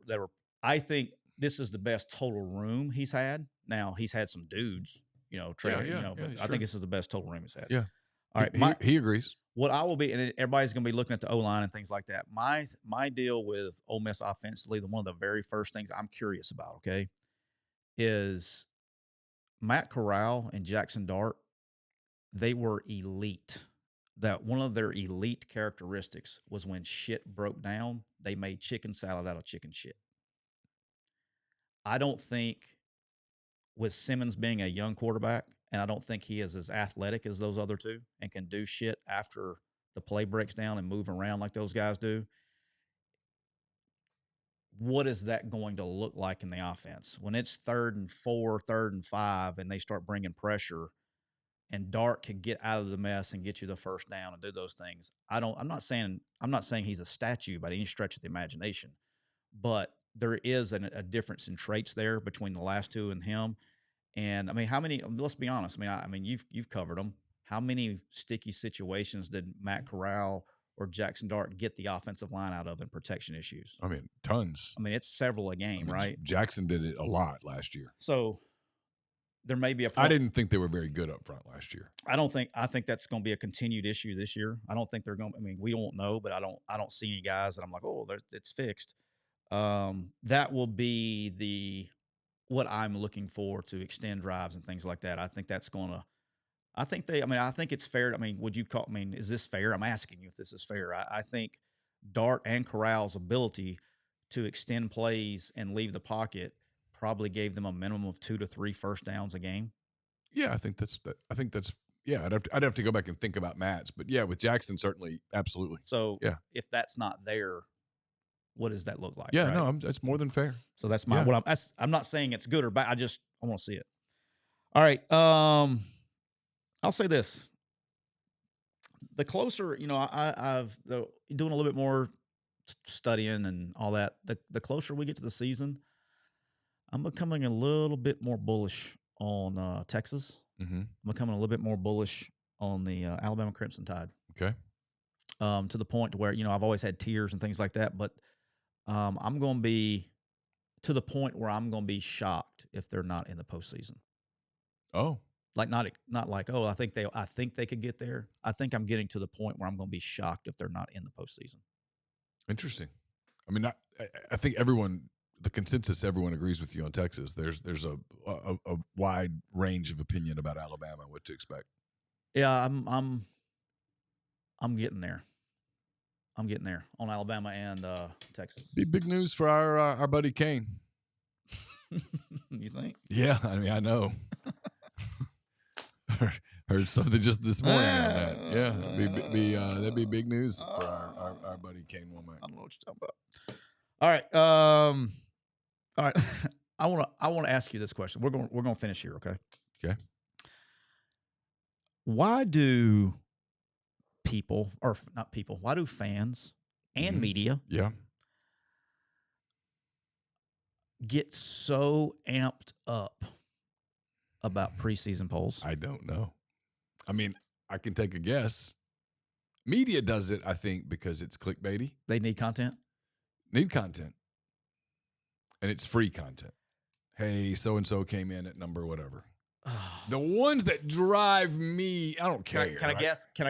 I think this is the best total room he's had. Now he's had some dudes, but I think this is the best total room he's had. Yeah. All right. He agrees. What I will be, and everybody's going to be looking at the O-line and things like that. My deal with Ole Miss offensively, one of the very first things I'm curious about, okay, is Matt Corral and Jackson Dart. They were elite. That one of their elite characteristics was when shit broke down, they made chicken salad out of chicken shit. I don't think with Simmons being a young quarterback, and I don't think he is as athletic as those other two and can do shit after the play breaks down and move around like those guys do. What is that going to look like in the offense? When it's 3rd and 4, 3rd and 5, and they start bringing pressure and Dart can get out of the mess and get you the first down and do those things. I'm not saying he's a statue by any stretch of the imagination, but there is a difference in traits there between the last two and him. And I mean, let's be honest. I mean, you've covered them. How many sticky situations did Matt Corral or Jackson Dart get the offensive line out of in protection issues? I mean, tons. I mean, it's several a game, right? Jackson did it a lot last year. So there may be a point. I didn't think they were very good up front last year. I think that's going to be a continued issue this year. I don't think they're going to, I mean, we don't know, but I don't see any guys that I'm like, oh, it's fixed. That will be what I'm looking for to extend drives and things like that. I think that's going to, I think it's fair. I mean, is this fair? I'm asking you if this is fair. I think Dart and Corral's ability to extend plays and leave the pocket probably gave them a minimum of 2 to 3 first downs a game. Yeah, I think that's yeah. I'd have to go back and think about Matt's, but yeah, with Jackson certainly, absolutely. So yeah, if that's not there, what does that look like? Yeah, right? no, that's more than fair. So that's I'm not saying it's good or bad. I want to see it. All right. I'll say this. The closer, I've doing a little bit more studying and all that, the closer we get to the season, I'm becoming a little bit more bullish on Texas. Mm-hmm. I'm becoming a little bit more bullish on the Alabama Crimson Tide. Okay. To the point where, I've always had tiers and things like that, but I'm going to be to the point where I'm going to be shocked if they're not in the postseason. Oh. Like not like, oh, I think they could get there. I think I'm getting to the point where I'm going to be shocked if they're not in the postseason. Interesting. I mean, I think everyone the consensus, everyone agrees with you on Texas. There's a wide range of opinion about Alabama, what to expect. Yeah, I'm getting there. I'm getting there on Alabama and Texas. Be big news for our buddy Kane. You think? Yeah, I mean, I know. Heard something just this morning on that. Yeah, that'd be big news for our buddy Kane Womack. I don't know what you're talking about. All right, all right. I want to ask you this question. We're going to finish here, okay? Okay. Why do people, or not people? Why do fans and media get so amped up about preseason polls? I don't know. I mean, I can take a guess. Media does it, I think, because it's clickbaity. They need content? Need content. And it's free content. Hey, so-and-so came in at number whatever. The ones that drive me, I don't care. Can I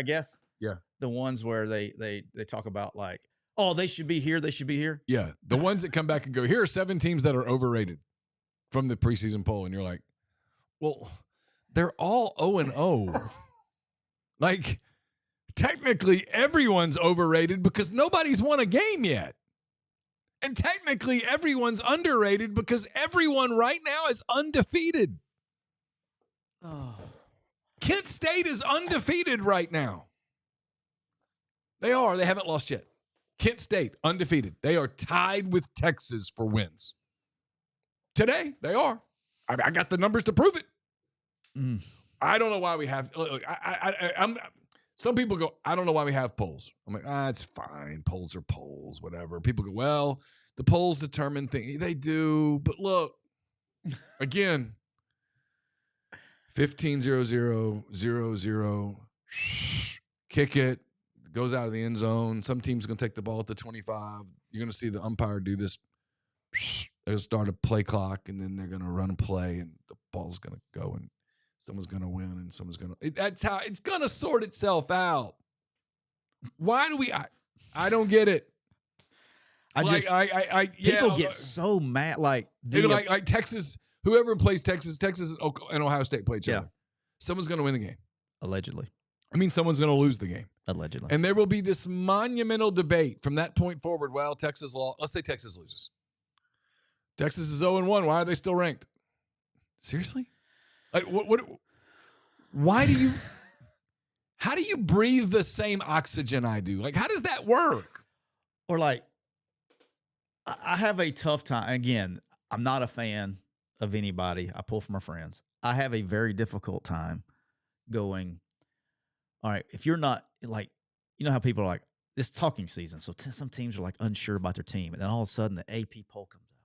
guess? Yeah. The ones where they talk about like, oh, they should be here. They should be here. Yeah. The ones that come back and go, here are 7 teams that are overrated from the preseason poll. And you're like, well, they're all 0-0. Like, technically, everyone's overrated because nobody's won a game yet. And technically, everyone's underrated because everyone right now is undefeated. Oh. Kent State is undefeated right now. They are. They haven't lost yet. Kent State, undefeated. They are tied with Texas for wins. Today, they are. I got the numbers to prove it. I don't know why we have. Look, some people go, I don't know why we have polls. I'm like, it's fine. Polls are polls, whatever. People go, well, the polls determine things. They do. But look, again, 15-0-0-0-0, kick it, goes out of the end zone. Some team's going to take the ball at the 25. You're going to see the umpire do this. They'll start a play clock, and then they're going to run a play, and the ball's going to go, and someone's going to win, and someone's going to – that's how – it's going to sort itself out. Why do we – I don't get it. People get so mad. Like Texas – whoever plays Texas and Ohio State play each other. Someone's going to win the game. Allegedly. I mean, someone's going to lose the game. Allegedly. And there will be this monumental debate from that point forward. Well, Texas lost. Let's say Texas loses. Texas is 0-1. Why are they still ranked? Seriously? Like, why do you – how do you breathe the same oxygen I do? Like, how does that work? Or like, I have a tough time. Again, I'm not a fan of anybody. I pull from my friends. I have a very difficult time going, all right, if you're not like, you know how people are like, this talking season. So some teams are like unsure about their team. And then all of a sudden the AP poll comes out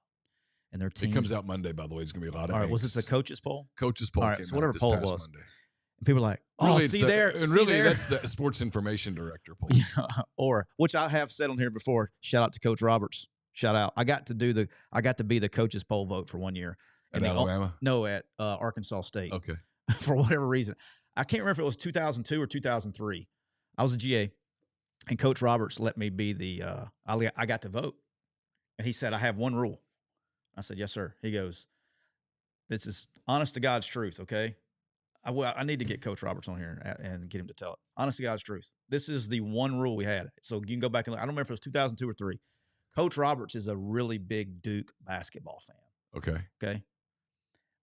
and their team. It comes out Monday, by the way. It's going to be a lot of All right, was this the coaches poll? Coaches poll. All right, so whatever poll it was. Monday. And people are like, oh, really, see there. And really, that's the sports information director poll. Yeah, or, which I have said on here before, shout out to Coach Roberts. Shout out. I got to be the coaches poll vote for 1 year. At Alabama? No, at Arkansas State. Okay. For whatever reason. I can't remember if it was 2002 or 2003. I was a GA, and Coach Roberts let me be the I got to vote. And he said, I have one rule. I said, yes, sir. He goes, this is honest to God's truth, okay? I need to get Coach Roberts on here and get him to tell it. Honest to God's truth. This is the one rule we had. So you can go back and look. I don't remember if it was 2002 or 3. Coach Roberts is a really big Duke basketball fan. Okay.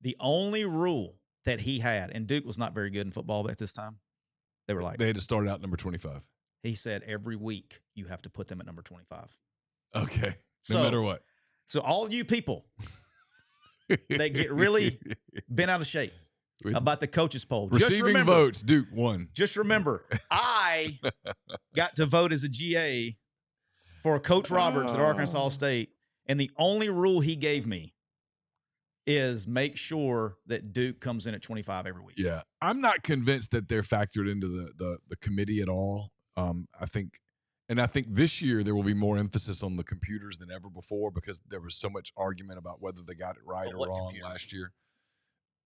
The only rule that he had, and Duke was not very good in football at this time. They were like, they had to start out number 25. He said every week you have to put them at number 25. Okay. No matter what. So all you people that get really bent out of shape about the coaches poll. Receiving votes, Duke won. Just remember, I got to vote as a GA for Coach Roberts at Arkansas State, and the only rule he gave me is make sure that Duke comes in at 25 every week. Yeah. I'm not convinced that they're factored into the committee at all. I think this year there will be more emphasis on the computers than ever before because there was so much argument about whether they got it right or wrong last year.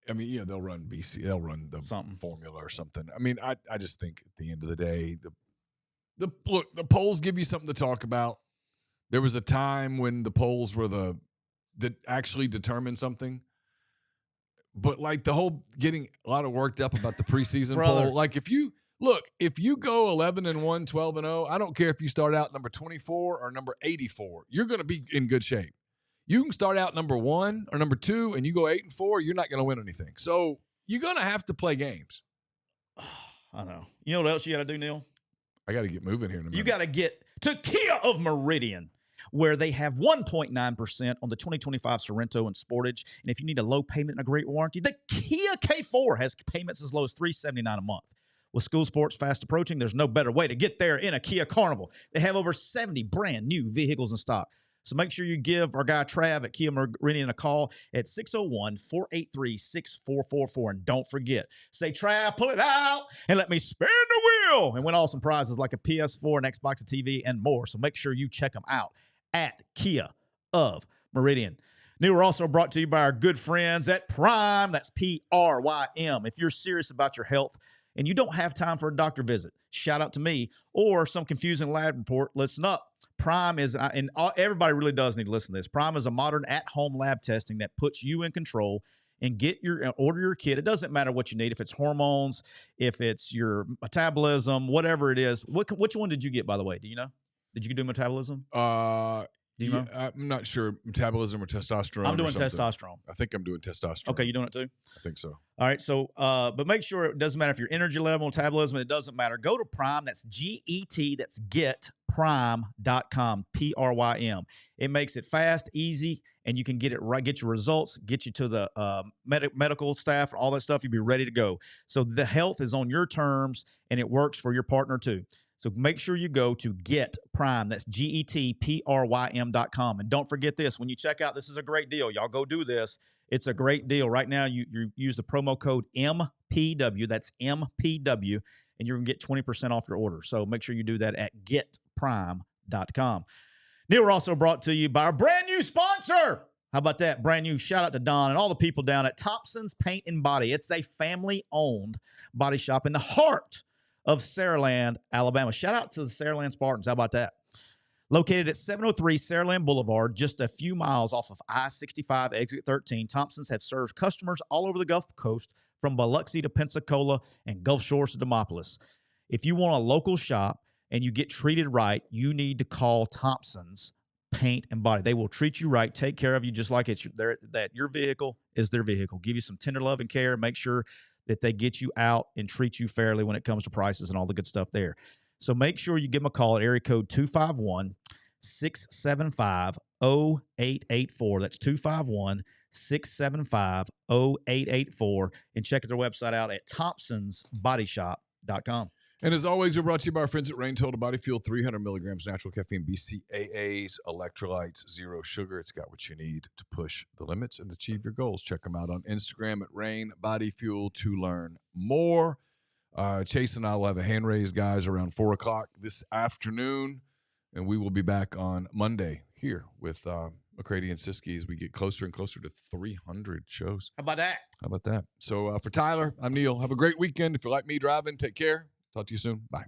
I mean, they'll run BC, they'll run the formula or something. I mean, I just think at the end of the day, the polls give you something to talk about. There was a time when the polls were the that actually determine something. But like the whole getting a lot of worked up about the preseason poll, like if you go 11-1, 12-0, I don't care if you start out number 24 or number 84, you're going to be in good shape. You can start out number 1 or number 2 and you go 8-4, you're not going to win anything. So you're going to have to play games. I know. You know what else you got to do, Neal? I got to get moving here in a minute. You got to get to Kia of Meridian, where they have 1.9% on the 2025 Sorrento and Sportage. And if you need a low payment and a great warranty, the Kia K4 has payments as low as $379 a month. With school sports fast approaching, there's no better way to get there in a Kia Carnival. They have over 70 brand new vehicles in stock. So make sure you give our guy Trav at Kia Meridian a call at 601-483-6444. And don't forget, say, Trav, pull it out and let me spin the wheel and win awesome prizes like a PS4, an Xbox, a TV, and more. So make sure you check them out at Kia of Meridian. Neal, we're also brought to you by our good friends at Prime. That's Prym. If you're serious about your health and you don't have time for a doctor visit, shout out to me, or some confusing lab report, listen up. Prime is, and everybody really does need to listen to this. Prime is a modern at-home lab testing that puts you in control and order your kit. It doesn't matter what you need, if it's hormones, if it's your metabolism, whatever it is. Which one did you get, by the way? Do you know? Did you do metabolism? Do you know? I'm not sure. Metabolism or testosterone. I'm doing testosterone. I think I'm doing testosterone. Okay, you doing it too? I think so. All right, so but make sure it doesn't matter if your energy level, metabolism, it doesn't matter. Go to Prime. That's GET. That's getprime.com. PRYM. It makes it fast, easy, and you can get it right. Get your results. Get you to the medical staff and all that stuff. You'll be ready to go. So the health is on your terms, and it works for your partner too. So make sure you go to Get Prime. That's GETPRYM.com. And don't forget this. When you check out, this is a great deal. Y'all go do this. It's a great deal. Right now, you use the promo code MPW. That's MPW. And you're going to get 20% off your order. So make sure you do that at GetPrime.com. Neal, we're also brought to you by our brand new sponsor. How about that? Brand new. Shout out to Don and all the people down at Thompson's Paint and Body. It's a family-owned body shop in the heart of Saraland, Alabama. Shout out to the Saraland Spartans. How about that? Located at 703 Saraland Boulevard, just a few miles off of I-65 exit 13, Thompsons have served customers all over the Gulf Coast, from Biloxi to Pensacola and Gulf Shores to Demopolis. If you want a local shop and you get treated right, you need to call Thompson's Paint and Body. They will treat you right, take care of you just like that your vehicle is their vehicle. Give you some tender love and care. Make sure that they get you out and treat you fairly when it comes to prices and all the good stuff there. So make sure you give them a call at area code 251-675-0884. That's 251-675-0884. And check their website out at thompsonsbodyshop.com. And as always, we're brought to you by our friends at Rain Total Body Fuel, 300 milligrams natural caffeine, BCAAs, electrolytes, zero sugar. It's got what you need to push the limits and achieve your goals. Check them out on Instagram at Rain Body Fuel to learn more. Chase and I will have a hand raise, guys, around 4 o'clock this afternoon. And we will be back on Monday here with McCready and Siskey as we get closer and closer to 300 shows. How about that? How about that? So for Tyler, I'm Neal. Have a great weekend. If you're like me driving, take care. Talk to you soon. Bye.